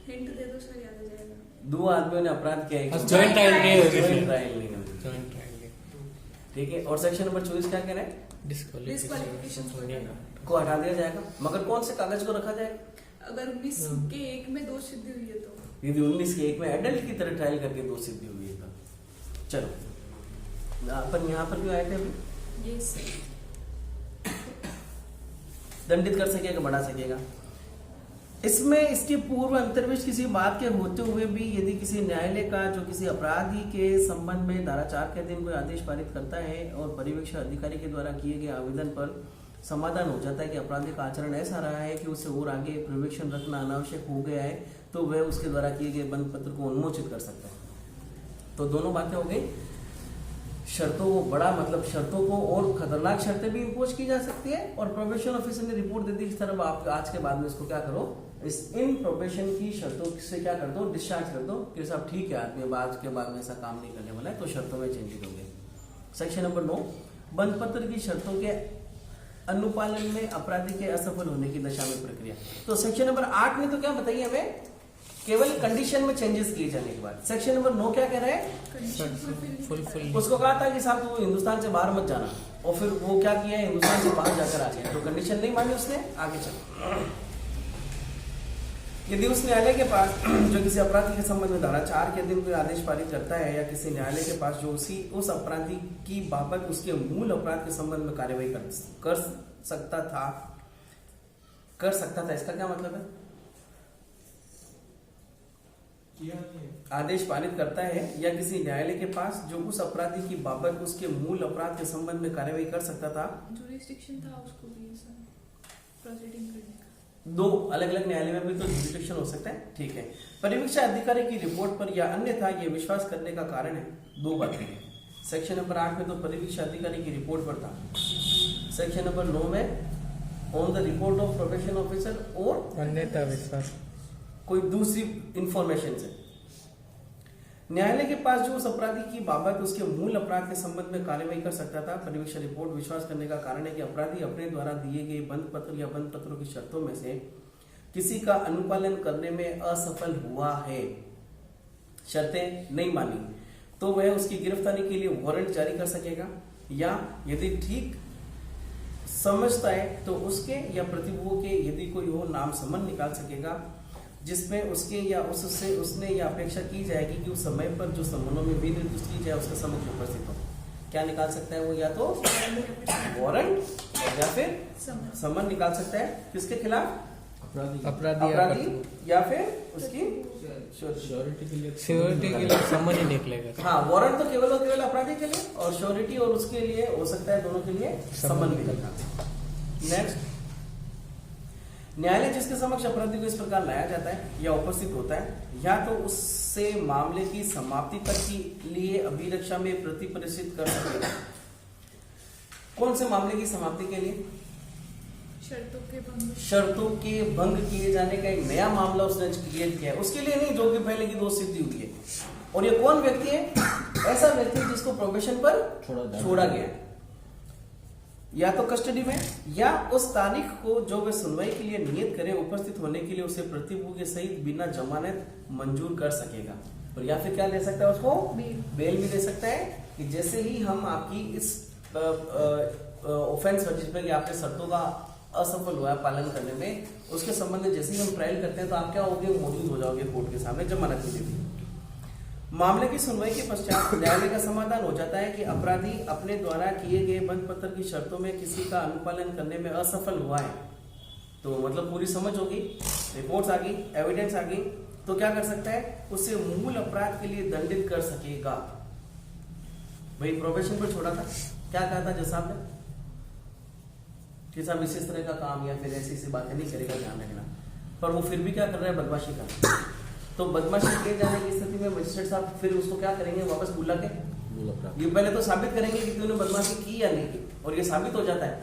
हिंट दे दो सर, याद आ जाएगा। 2 आदमियों ने अपराध किया है, जॉइंट ट्रायल नहीं होगी, जॉइंट ट्रायल नहीं होगी, जॉइंट ट्रायल ठीक है। और सेक्शन नंबर 24 क्या कह रहा है, डिस्क्वालिफिकेशन को हटा दिया जाएगा, मगर कौन से कागज को रखा जाएगा, अगर 19 के 1 में दोष सिद्धि हुई है तो, यदि 19 के 1 में एडल्ट की तरह ट्रायल करके दोष सिद्धि हुई है तो। चलो अपन यहाँ पर क्यों आए थे अभी, ये सही दंडित कर सकेगा, बढ़ा सकेगा। इसमें इसके पूर्व अंतर्विष्ट किसी बात के होते हुए भी यदि किसी न्यायालय का जो किसी अपराधी के संबंध में धारा 4 के अधीन कोई आदेश पारित करता है और परिवीक्षण अधिकारी के द्वारा किए गए आवेदन पर समाधान हो जाता है कि अपराधी का आचरण ऐसा रहा है कि उसे और आगे प्रिवेक्शन रखना अनावश्यक हो गया है, तो वह उसके द्वारा किए गए बंद पत्र को उन्मोचित कर सकता है। तो दोनों बातें हो गई। शर्तों को बड़ा मतलब शर्तों को और खतरनाक शर्तें भी इम्पोज की जा सकती है, और प्रोबेशन ऑफिसर ने रिपोर्ट दे दी इस तरह आप आज के बाद में इसको क्या करो, इस इन प्रोबेशन की शर्तों से क्या कर दो, डिस्चार्ज कर दो कि साहब ठीक है आदमी आज के बाद में ऐसा काम नहीं करने वाला है, तो शर्तों में चेंजेस होंगे। सेक्शन नंबर 9, बंद पत्र की शर्तों के अनुपालन में अपराधी के असफल होने की दशा में प्रक्रिया। तो सेक्शन नंबर 8 में तो क्या बताइए हमें, केवल कंडीशन में चेंजेस किए जाने के बाद। सेक्शन नंबर 9 क्या कह रहा है, फुलफिल उसको कहा था कि साहब तू हिंदुस्तान से बाहर मत जाना, और फिर वो क्या किया, हिंदुस्तान से बाहर जाकर आ गया, तो कंडीशन नहीं मानी उसने, आगे चल। यदि उस न्यायालय के पास जो किसी अपराधी के संबंध में धारा 4 के अधीन कोई आदेश पारित करता है, या किसी न्यायालय के पास जो उस अपराधी की बाबत उसके मूल अपराध के संबंध में कार्यवाही कर सकता था, इसका क्या मतलब है, आदेश पारित करता है या किसी न्यायालय के पास जो उस अपराधी की बाबत उसके मूल अपराध के संबंध में कार्यवाही कर सकता था, जुरिस्डिक्शन था उसको भी ऐसा प्रोसीडिंग करने का। दो अलग अलग न्यायालय में भी तो जुरिस्डिक्शन हो सकता है, ठीक है। परिवीक्षा अधिकारी की रिपोर्ट पर या अन्यथा ये विश्वास करने का कारण है, दो बातें हैं। सेक्शन नंबर 8 में तो परिवीक्षा अधिकारी की रिपोर्ट पर था, सेक्शन नंबर 9 में on the report of probation officer और अन्यथा विश्वास कोई दूसरी इंफॉर्मेशन से। न्यायालय के पास जो उस अपराधी की बाबत उसके मूल अपराध के संबंध में कार्यवाही कर सकता था, परिवीक्षा रिपोर्ट विश्वास करने का कारण है कि अपराधी अपने द्वारा दिए गए बंद पत्र या बंद पत्रों की शर्तों में से किसी का अनुपालन करने में असफल हुआ है, शर्तें नहीं मानी, तो वह उसकी गिरफ्तारी के लिए वारंट जारी कर सकेगा, या यदि ठीक समझता है तो उसके या प्रतिभूओं के यदि कोई हो नाम समन निकाल सकेगा, जिसमें उसके या उससे उसने यह अपेक्षा की जाएगी कि उस समय पर जो समनों में भी निर्दिष्ट की जाए उसके समक्ष उपस्थित हो। क्या निकाल सकता है वो, या तो वारंट या फिर समन निकाल सकता है, किसके खिलाफ, अपराधी या फिर उसकी श्योरिटी के लिए समन ही निकलेगा। हाँ, वारंट तो केवल और केवल अपराधी के लिए, और श्योरिटी और उसके लिए हो सकता है दोनों के लिए समन निकलना। नेक्स्ट, न्यायालय जिसके समक्ष अपराधी को इस प्रकार लाया जाता है या उपस्थित होता है, या तो उससे मामले की समाप्ति तक के लिए अभिरक्षा में प्रतिप्रेषित कर सकेगा। कौन से मामले की समाप्ति के लिए, शर्तों के भंग किए जाने का एक नया मामला उसने क्रिएट किया है, उसके लिए नहीं जो कि पहले की दोष सिद्धि हुई है। और ये कौन व्यक्ति है, ऐसा व्यक्ति जिसको प्रोबेशन पर छोड़ा गया है, या तो कस्टडी में, या उस तारीख को जो वे सुनवाई के लिए नियत करे उपस्थित होने के लिए उसे प्रतिभू के सहित बिना जमानत मंजूर कर सकेगा। और या फिर क्या ले सकता है, उसको बेल भी दे सकता है, कि जैसे ही हम आपकी इस ऑफेंस जिसमें कि आपने शर्तों का असफल हुआ है पालन करने में, उसके संबंध में जैसे ही हम ट्रायल करते हैं तो आप क्या होगे, मौजूद हो जाओगे कोर्ट के सामने, जमानत मिलेगी। मामले की सुनवाई के पश्चात न्यायालय का समाधान हो जाता है कि अपराधी अपने द्वारा किए गए बंद पत्र की शर्तों में किसी का अनुपालन करने में असफल हुआ है, तो मतलब पूरी समझ होगी, रिपोर्ट्स आ गई, एविडेंस आ गई, तो क्या कर सकता है, उसे मूल अपराध के लिए दंडित कर सकेगा। भाई प्रोबेशन पर छोड़ा था, क्या कहा था जज साहब ने कि साहब इस तरह का काम या फिर ऐसी बातें नहीं करेगा, ध्यान रखना, पर वो फिर भी क्या कर रहा है, बदमाशी कर। तो बदमाशी किए जाने की स्थिति में मजिस्ट्रेट साहब फिर उसको क्या करेंगे, वापस बुला के ये पहले तो साबित करेंगे कि तूने बदमाशी की या नहीं की, और ये साबित हो जाता है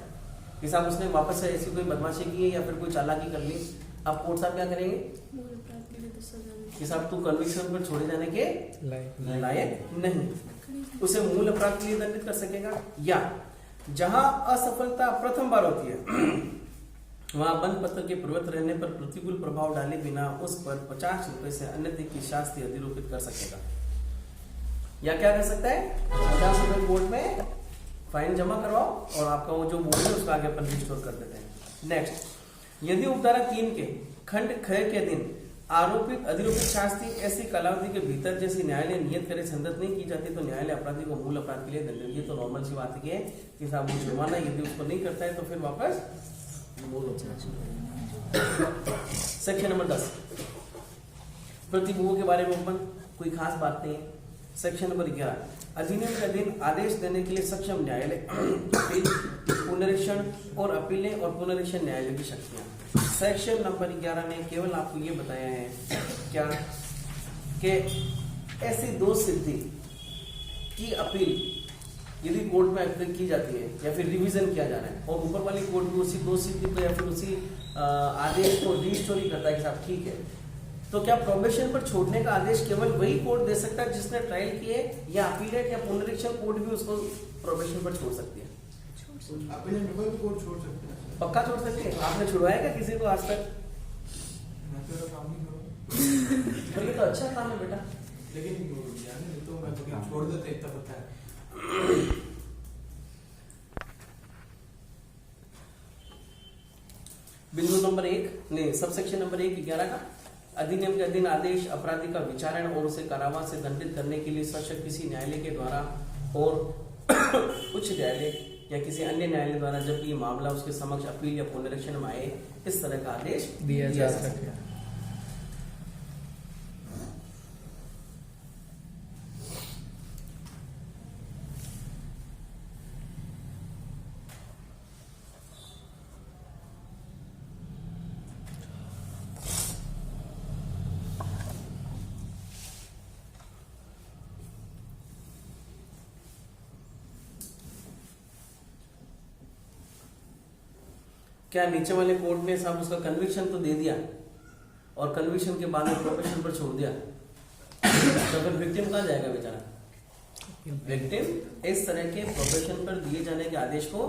कि साहब उसने वापस से ऐसी कोई बदमाशी की है या फिर कोई चालाकी कर ली। अब कोर्ट साहब क्या करेंगे कि साहब तू कन्विक्शन पर छोड़े जाने के लायक नहीं, उसे मूल अपराध के लिए दंडित कर सकेगा। या जहां असफलता प्रथम बार होती है वहां बंद पत्र के प्रवृत्त रहने पर प्रतिकूल प्रभाव डाले बिना उस पर 50 रुपए से अन्यथा की शास्ति अधिरोपित कर सकेगा। या क्या कर सकता है, 50 रुपए कोर्ट में फाइन जमा करवाओ और आपका वो जो बोल है उसका आगे अपन रिस्टोर कर देते हैं। नेक्स्ट, यदि उपधारा 3 के खंड ख के दिन आरोपित अधिरोपित शास्ति ऐसी कालावधि के भीतर जैसी न्यायालय नियत करे संगत नहीं की जाती तो न्यायालय अपराधी को मूल अपराध के लिए दंडित। ये तो नॉर्मल सी बात है कि साहब वो जुर्माना यदि उसको नहीं करता है तो फिर वापस। सेक्शन नंबर 10, प्रतिभूओं के बारे में कोई खास बात नहीं है। सेक्शन नंबर 11, अधिनियम के अधीन आदेश देने के लिए सक्षम न्यायालय अपील, पुनरीक्षण और अपीलें और पुनरीक्षण न्यायालय की शक्तियां। सेक्शन नंबर 11 ने केवल आपको ये बताया है क्या कि ऐसी दोष सिद्धि की अपील यदि कोर्ट में अपील की जाती है या फिर रिवीजन किया जा रहा है और ऊपर वाली कोर्ट भी उसी दोष सिद्धि को या फिर उसी आदेश को रीस्टोरी करता है कि साहब ठीक है, तो क्या प्रोबेशन पर छोड़ने का आदेश केवल वही कोर्ट दे सकता है जिसने ट्रायल किए, या अपीलेट या पुनरीक्षण कोर्ट भी उसको प्रोबेशन पर छोड़ सकती है? अपीलेट में कोई कोर्ट छोड़ सकते हैं। पक्का छोड़ सकते हैं? आपने छुड़वाया क्या किसी को आज तक? मैं तो काम नहीं करूँ। तो ये तो अच्छा काम है बेटा। लेकिन तो मैं तो छोड़ देते इतना पता है। बिंदु नंबर 1 नहीं, सबसेक्शन नंबर 1(11) का अधिनियम के अधीन आदेश अपराधी का विचारण और उसे कारावास से दंडित करने के लिए सशक्त किसी न्यायालय के द्वारा और उच्च न्यायालय या किसी अन्य न्यायालय द्वारा जब ये मामला उसके समक्ष अपील या पुनरीक्षण में आए, इस तरह का आदेश दिया जा सकता है। क्या नीचे वाले कोर्ट ने साहब उसका कन्विक्शन तो दे दिया और कन्विक्शन के बाद में प्रोबेशन पर छोड़ दिया, तो फिर विक्टिम कहाँ जाएगा बेचारा? विक्टिम इस तरह के प्रोबेशन पर दिए जाने के आदेश को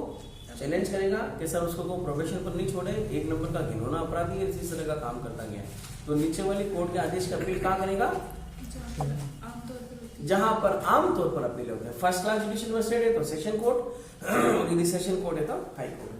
चैलेंज करेगा कि सर उसको को प्रोबेशन पर नहीं छोड़े, 1 नंबर का घिनौना अपराधी है, इसी तरह का काम करता गया। तो नीचे वाली कोर्ट के आदेश की अपील कहाँ करेगा? जहां पर आमतौर पर अपील होते हैं। फर्स्ट क्लास जुडिशियल मजिस्ट्रेट है तो सेशन कोर्ट, और यदि सेशन कोर्ट है तो हाई कोर्ट।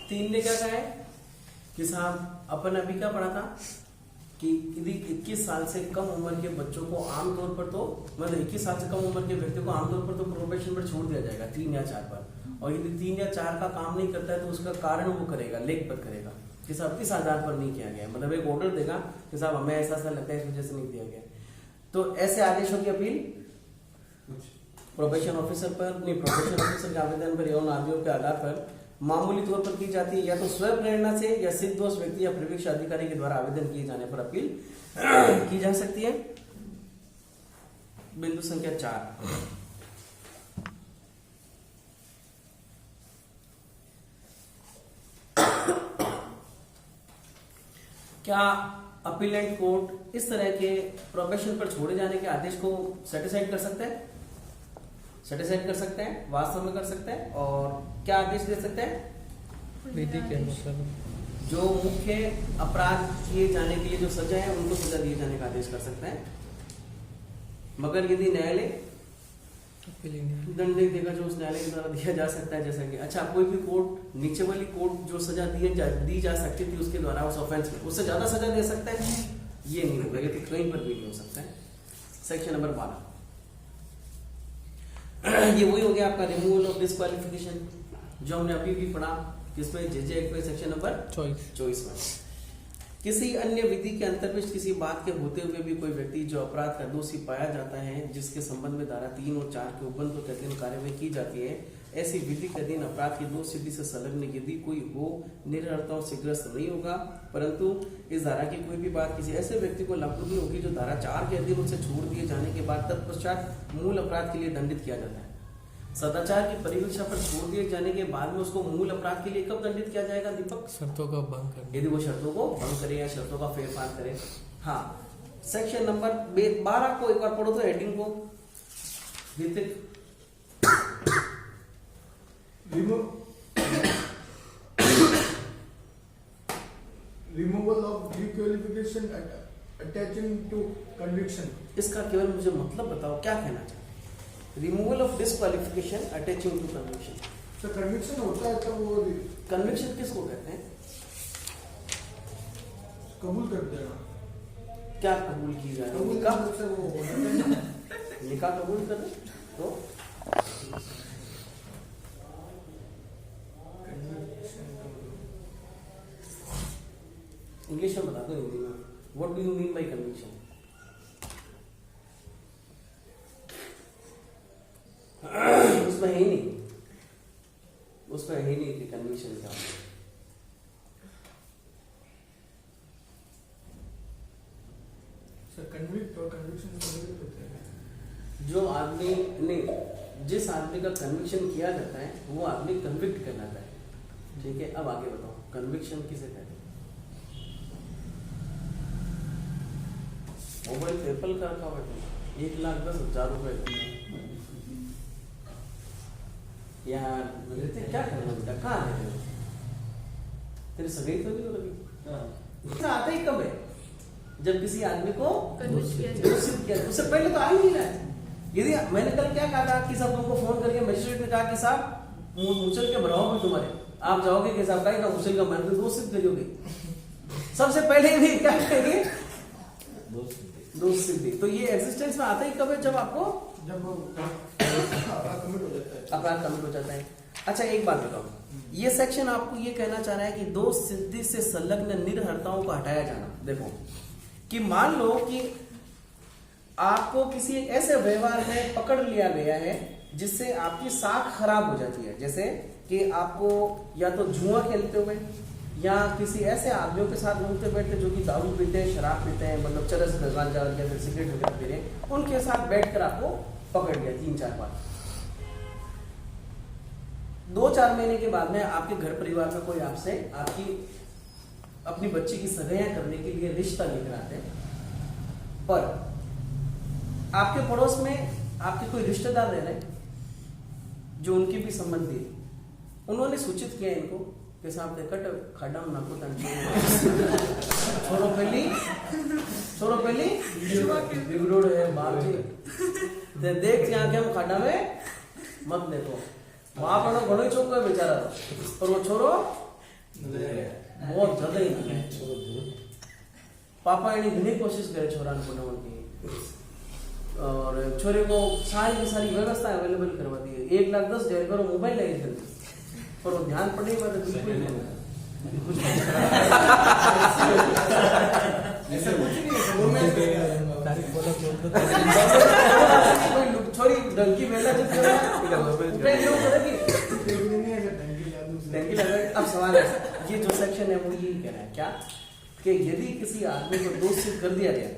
तीन ने क्या कहा है कि साहब अपन अभी क्या पढ़ा था कि यदि 21 साल से कम उम्र के बच्चों को आमतौर पर तो मतलब 21 साल से कम उम्र के व्यक्ति को आमतौर पर तो प्रोबेशन पर छोड़ दिया जाएगा 3 या 4 पर, और यदि 3 या 4 का काम नहीं करता है तो उसका कारण वो करेगा, लेख पर करेगा कि साहब इस आधार पर नहीं किया गया, मतलब एक ऑर्डर देगा कि साहब हमें ऐसा लगता है इस वजह से नहीं दिया गया। तो ऐसे आदेशों की अपील प्रोबेशन ऑफिसर पर नहीं, प्रोबेशन ऑफिसर के आवेदन पर एवं आदियों के आधार पर मामूली तौर पर की जाती है, या तो स्वयं प्रेरणा से या सिद्धदोष व्यक्ति या प्रविष्ट अधिकारी के द्वारा आवेदन किए जाने पर अपील की जा सकती है। बिंदु संख्या 4, क्या अपीलेंट कोर्ट इस तरह के प्रोबेशन पर छोड़े जाने के आदेश को सेटिसाइड कर सकते हैं? सेटिसाइड कर सकते हैं, वास्तव में कर सकते हैं। और क्या आदेश दे सकते हैं? विधि के अनुसार जो मुख्य अपराध किए जाने के लिए जो सजा है उनको सजा दिए जाने का आदेश कर सकते हैं, मगर यदि न्यायालय दंड नहीं देगा जो उस न्यायालय के द्वारा दिया जा सकता है, जैसा कि अच्छा कोई भी कोर्ट नीचे वाली कोर्ट जो सजा दी जा सकती थी उसके द्वारा उस ऑफेंस में उससे ज्यादा सजा दे सकता है, ये नहीं होगा, ये तो कहीं पर भी नहीं हो सकता है। सेक्शन नंबर 12 ये वही हो गया आपका रिमूवल ऑफ डिस्क्वालिफिकेशन जो हमने अभी भी पढ़ा, किसमें जेजे एक्ट में सेक्शन नंबर 24 में। किसी अन्य विधि के अंतर्गत किसी बात के होते हुए भी कोई व्यक्ति जो अपराध का दोषी पाया जाता है जिसके संबंध में धारा 3 और 4 के उपबंधों के अधीन कार्यवाही की जाती है, ऐसी विधि के अधीन अपराध की दोष सिद्धि से संलग्न यदि कोई हो निरर्थताओं से ग्रस्त नहीं होगा, परंतु इस धारा की कोई भी बात किसी ऐसे व्यक्ति को लागू नहीं होगी जो धारा 4 के अधीन उसे छोड़ दिए जाने के बाद तत्पश्चात मूल अपराध के लिए दंडित किया जाता है। सदाचार की परिवीक्षा पर छोड़ दिए जाने के बाद में उसको मूल अपराध के लिए कब दंडित किया जाएगा दीपक? शर्तों का भंग करने, यदि वो शर्तों को भंग करे या शर्तों का फेरफार करे। हाँ, सेक्शन नंबर 12 को एक बार पढ़ो तो हेडिंग को Deepik. Removal of disqualification attaching to conviction. इसका केवल मुझे मतलब बताओ, क्या कहना चाहते? Removal of disqualification attaching to conviction. तो कन्विक्शन होता है तो वो कन्विक्शन किसको कहते हैं? कबूल कर देना। क्या कबूल की जाए? कबूल निकाह से वो निकाह कबूल कर दे तो इंग्लिश में बता दो, हिंदी में। What do you mean by conviction? उसमें है ही नहीं, उसमें है ही नहीं कि कन्विक्शन का। कन्विक्ट और कन्विक्शन होते हैं। जो आदमी नहीं, जिस आदमी का कन्विक्शन किया जाता है वो आदमी कन्विक्ट कहलाता है। ठीक है, अब आगे बताओ कन्विक्शन किसे कहते हैं? मोबाइल एप्पल का रखा हुआ है, 1,10,000 रुपए। यार रहते क्या करना बेटा, कहाँ है तेरे सगाई तो नहीं हो रही? आता ही कब है? जब किसी आदमी को दूषित किया, उससे पहले तो आ ही नहीं रहा है। यदि मैंने कल क्या कहा था कि साहब तुमको फोन करके मजिस्ट्रेट ने कहा कि साहब मुचल के बढ़ाओ भी तुम्हारे, आप जाओगे कि साहब का मुचल का मैं दूषित करोगे, सबसे पहले भी क्या कहेंगे? दोस्त सिद्धि। तो ये एग्जिस्टेंस में आता ही कब है? जब आपको जब अपराध कमिट हो जाता है। अपराध कमिट हो जाता है। अच्छा एक बात बताओ, ये सेक्शन आपको ये कहना चाह रहा है कि दोस्त सिद्धि से संलग्न निर्हरताओं को हटाया जाना। देखो कि मान लो कि आपको किसी एक ऐसे व्यवहार में पकड़ लिया गया है जिससे आपकी साख खराब हो जाती है, जैसे कि आपको या तो जुआ खेलते हुए या किसी ऐसे आदमियों के साथ घूमते बैठते जो कि दारू पीते हैं, शराब पीते हैं, मतलब चरस गांजा या फिर सिगरेट वगैरह पी रहे हैं, उनके साथ बैठकर आपको पकड़ लिया 3-4 बार। 2-4 महीने के बाद में आपके घर परिवार में कोई आपसे आपकी अपनी बच्ची की सगाइयां करने के लिए रिश्ता लेकर आते हैं, पर आपके पड़ोस में आपके कोई रिश्तेदार रह रहे हैं जो उनके भी संबंधी, उन्होंने सूचित किया इनको कि साहब कट खड़ा नाको छोड़ो पहली बिगड़ोड़ है बाप जी, देख यहाँ के हम खड्डा में मत देखो, वहां पर घणो ही चौक है बेचारा, पर वो छोरो बहुत ज्यादा ही पापा एनी घनी कोशिश करे छोरा को की, और छोरे को सारी की सारी व्यवस्था अवेलेबल करवा दी है। 1,10,000 का मोबाइल ले गए, पर वो ध्यान पड़ने के बाद बिल्कुल नहीं ऐसा कुछ नहीं है। छोरी डंकी मेला अब सवाल है, ये जो सेक्शन है वो यही कह रहा है क्या कि यदि किसी आदमी को दोषी कर दिया गया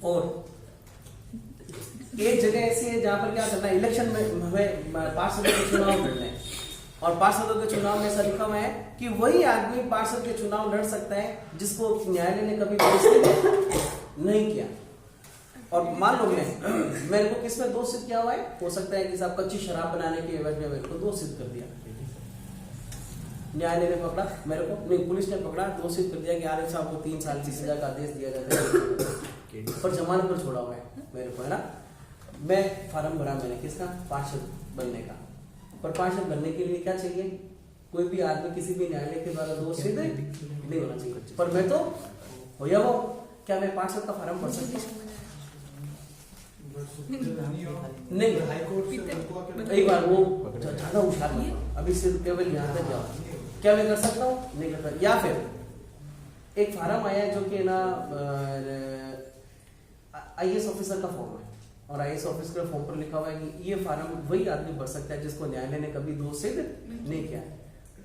और एक जगह ऐसी है जहां पर क्या करना है, इलेक्शन में हमें पार्षदों के चुनाव लड़ने हैं और पार्षदों के चुनाव में ऐसा लिखा हुआ है कि वही आदमी पार्षद के चुनाव लड़ सकता है जिसको न्यायालय ने कभी दोषी नहीं किया। और मान लो मेरे को किसमें दोषित किया हुआ है, हो सकता है कि साहब कच्ची शराब बनाने के एवज में मेरे को दोषित कर दिया, न्यायालय ने पकड़ा मेरे को, नहीं पुलिस ने पकड़ा, दोषित कर दिया कि आरिफ साहब को 3 साल की सजा का आदेश दिया जाता है, पर जमानत पर छोड़ा हुआ है मेरे को, है ना। मैं फार्म भरा मैंने किसका, पार्षद बनने का, पर पार्षद बनने के लिए क्या चाहिए, कोई भी आदमी किसी भी न्यायालय के द्वारा दोषित नहीं होना चाहिए, पर मैं तो हो या वो, क्या मैं पार्षद का फार्म भर सकता हूँ? नहीं, एक बार वो ज्यादा उछाल अभी सिर्फ केवल यहाँ तक जाओ, क्या मैं कर सकता हूँ? नहीं कर सकता। या फिर एक फार्म आया जो कि ना IAS ऑफिसर का फॉर्म है और IAS ऑफिसर के फॉर्म पर लिखा हुआ है कि ये फार्म वही आदमी भर सकता है जिसको न्यायालय ने कभी दोषित नहीं किया है,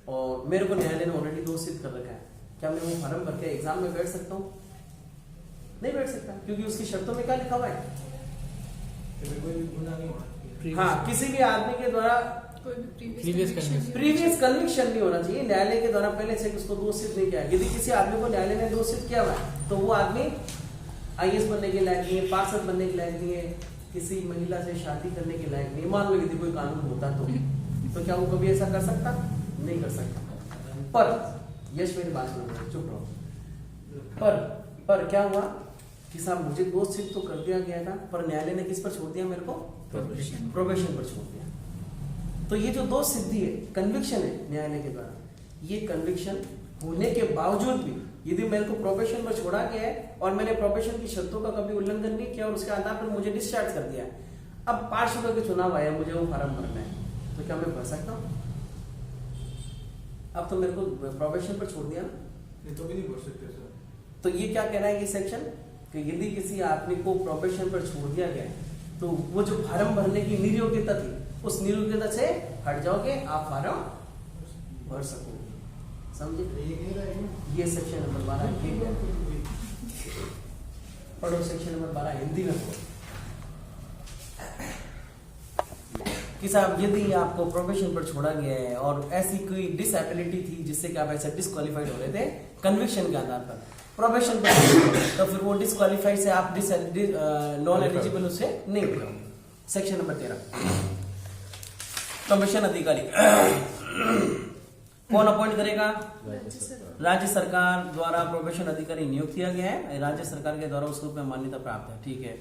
और मेरे को न्यायालय ने ऑलरेडी दोषित कर रखा है, क्या मैं वो फार्म भर के एग्जाम में बैठ सकता हूँ? नहीं बैठ सकता, क्योंकि उसकी शर्तों में क्या लिखा हुआ है, हाँ किसी भी आदमी के द्वारा प्रीवियस कन्विक्शन नहीं होना चाहिए, न्यायालय के द्वारा पहले से उसको दोषित नहीं किया। यदि किसी आदमी को न्यायालय ने दोषित किया हुआ है तो वो आदमी IAS बनने के लायक नहीं है, पार्षद बनने के लायक नहीं है, किसी महिला से शादी करने के लायक नहीं। मान लो यदि कोई कानून होता तो क्या वो कभी ऐसा कर सकता? नहीं कर सकता। पर यश मेरी बात सुनो, चुप रहो। पर पर क्या हुआ कि साहब मुझे 2 शिफ्ट तो कर दिया गया था, पर न्यायालय ने किस पर छोड़ दिया मेरे को? प्रोबेशन पर छोड़ दिया। तो ये जो 2 सिद्धि है, कन्विक्शन है न्यायालय के द्वारा, ये कन्विक्शन होने के बावजूद भी यदि मेरे को प्रोबेशन पर छोड़ा गया है और मैंने प्रोबेशन की शर्तों का कभी उल्लंघन नहीं किया और उसके आधार पर मुझे डिस्चार्ज कर दिया, अब पार्षदों के चुनाव आया, मुझे वो फार्म भरना है, तो क्या मैं भर सकता हूँ? अब तो मेरे को प्रोबेशन पर छोड़ दिया ना, नहीं तो भी नहीं बोल सकते सर। तो ये क्या कह रहा है ये सेक्शन कि यदि किसी आदमी को प्रोबेशन पर छोड़ दिया गया तो वो जो फार्म भरने की नियोग्यता थी, उस नियोग्यता से हट जाओगे, आप फार्म भर सकोगे। समझे? ये सेक्शन नंबर 12 ठीक है। पढ़ो सेक्शन नंबर 12 हिंदी में पढ़ो कि साहब यदि आपको प्रोबेशन पर छोड़ा गया है और ऐसी कोई डिसएबिलिटी थी जिससे कि आप ऐसे डिस्क्वालीफाइड हो रहे थे कन्विक्शन के आधार पर, प्रोबेशन पर तो फिर वो डिस्क्वालीफाइड से आप नॉन एलिजिबल उससे नहीं हो जाओगे। सेक्शन नंबर 13 कमीशन अधिकारी कौन अपॉइंट करेगा? राज्य सरकार द्वारा प्रोबेशन अधिकारी नियुक्त किया गया है, राज्य सरकार के द्वारा उस रूप में मान्यता प्राप्त है। ठीक है,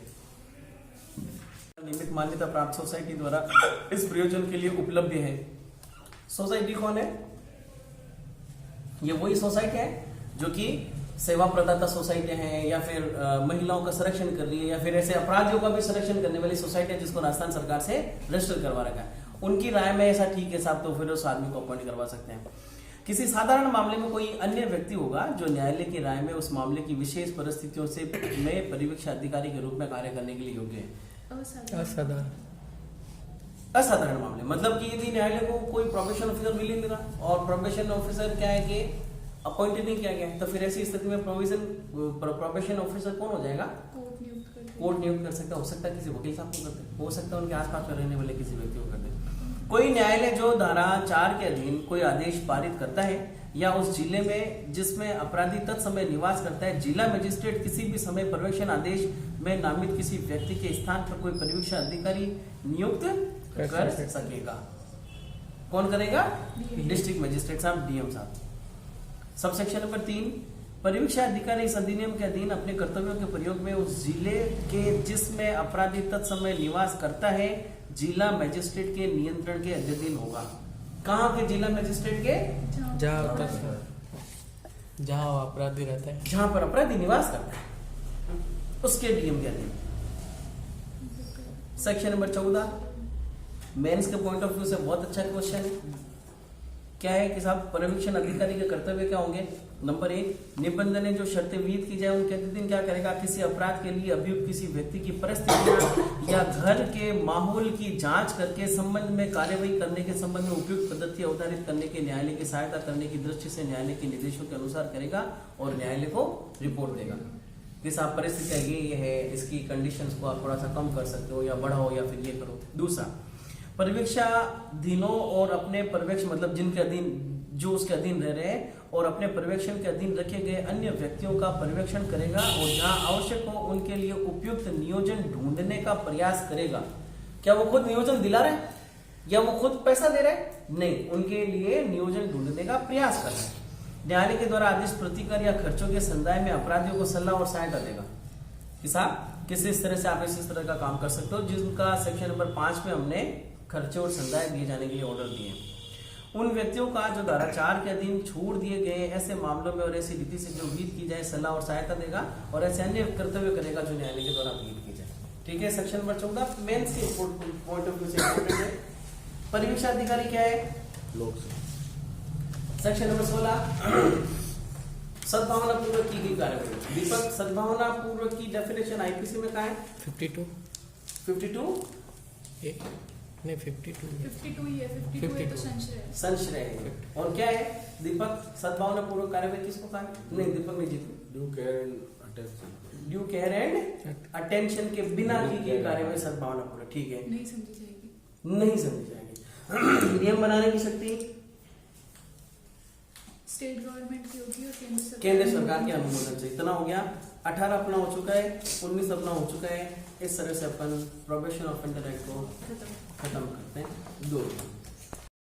नियमित मान्यता प्राप्त सोसाइटी द्वारा इस प्रयोजन के लिए उपलब्ध है। सोसाइटी कौन है? ये वही सोसाइटी है जो कि सेवा प्रदाता सोसाइटी है या फिर महिलाओं का संरक्षण कर रही है या फिर ऐसे अपराधियों का भी संरक्षण करने वाली सोसाइटी है जिसको राजस्थान सरकार से रजिस्टर करवा रखा है। उनकी राय में ऐसा ठीक है साहब, तो फिर उस आदमी को अपॉइंट करवा सकते हैं। किसी साधारण मामले में कोई अन्य व्यक्ति होगा जो न्यायालय की राय में उस मामले की विशेष परिस्थितियों से में परिवीक्षा अधिकारी के रूप में कार्य करने के लिए योग्य है। असाधारण मामले मतलब कि यदि न्यायालय को कोई प्रोबेशन ऑफिसर मिल ही नहीं रहा और प्रोबेशन ऑफिसर क्या है कि अपॉइंट नहीं किया गया, तो फिर ऐसी स्थिति में प्रोबेशन ऑफिसर कौन हो जाएगा? कोर्ट नियुक्त कर सकता, हो सकता है किसी वकील साहब को करते, हो सकता है उनके आसपास में रहने वाले किसी व्यक्ति को करते। कोई न्यायालय जो धारा 4 के अधीन कोई आदेश पारित करता है या उस जिले में जिसमें अपराधी तत्समय निवास करता है, जिला मजिस्ट्रेट किसी भी समय पर्यवेक्षण आदेश में नामित किसी व्यक्ति के स्थान पर कोई परिवीक्षा अधिकारी नियुक्त कर सकेगा। कौन करेगा? डिस्ट्रिक्ट मजिस्ट्रेट साहब, डीएम साहब। सब सेक्शन नंबर 3 परिवीक्षा अधिकारी इस अधिनियम के अधीन अपने कर्तव्यों के प्रयोग में उस जिले के जिसमें अपराधी तत्समय निवास करता है जिला मजिस्ट्रेट के नियंत्रण के अधीन होगा। कहाँ के जिला मजिस्ट्रेट के? जहाँ अपराधी रहता है, जहां पर अपराधी निवास करता है उसके डीएम के अधीन। सेक्शन नंबर 14 मेंस के पॉइंट ऑफ व्यू से बहुत अच्छा क्वेश्चन है। क्या है कि साहब परिवीक्षण अधिकारी के कर्तव्य क्या होंगे? नंबर 1 निबंधन जो शर्तें विहित की जाए उनके अधीन क्या करेगा? किसी अपराध के लिए अभियुक्त किसी व्यक्ति की परिस्थितियां या घर के माहौल की जांच करके संबंध में कार्यवाही करने के संबंध में उपयुक्त पद्धति अवधारित करने के न्यायालय की सहायता करने की दृष्टि से न्यायालय के निर्देशों के अनुसार करेगा और न्यायालय को रिपोर्ट देगा कि साहब परिस्थितियां ये है, इसकी कंडीशंस को आप थोड़ा सा कम कर सकते हो या बढ़ाओ या फिर ये करो। दूसरा पर्यवेक्षाधीनों और अपने पर्यवेक्षण मतलब जिनके अधीन जो उसके अधीन रह रहे हैं और अपने पर्यवेक्षण के अधीन रखे गए अन्य व्यक्तियों का पर्यवेक्षण करेगा और जहां आवश्यक हो उनके लिए उपयुक्त नियोजन ढूंढने का प्रयास करेगा। क्या वो खुद नियोजन दिला रहे हैं या वो खुद पैसा दे रहे हैं? नहीं, उनके लिए नियोजन ढूंढने का प्रयास कर रहे हैं। न्यायालय के द्वारा आदेश प्रतिकर या खर्चों के संदाय में अपराधियों को सलाह और सहायता देगा कि साहब किस तरह से आप इस तरह का काम कर सकते हो, जिनका सेक्शन नंबर 5 में हमने खर्चे और संदाय दिए जाने के लिए ऑर्डर दिए। उन व्यक्तियों का जो धारा 4 के अधीन छोड़ दिए गए ऐसे मामलों में और ऐसी रीति से जो विहित की जाए सलाह और सहायता देगा और ऐसे अन्य कर्तव्य करेगा जो न्यायालय के द्वारा विहित की जाए। ठीक है, सेक्शन नंबर 14 मेंस के पॉइंट ऑफ व्यू से इंपॉर्टेंट है। परिवीक्षा अधिकारी क्या है? लोक सेक्शन नंबर 16 सद्भावना पूर्वक की गई कार्यवाही। दीपक, सद्भावना पूर्वक की डेफिनेशन आईपीसी में कहा है? 52 नहीं 52 ही है, 52 है तो संशय है। और क्या है दीपक? सद्भावना पूर्वक कार्यवाही किसको कहा है? नहीं दीपक नहीं Jitu. Due care and attention के बिना की गई कार्यवाही सद्भावना पूर्वक। ठीक है, नहीं समझी जाएगी, नहीं समझी जाएगी। नियम बनाने की शक्ति स्टेट गवर्नमेंट की होगी और केंद्र सरकार के अनुमोदन से। इतना हो गया। 18 अपना हो चुका है, 19 अपना हो चुका है। इस तरह से अपन प्रोबेशन ऑफेंडर एक्ट को खत्म करते हैं। 2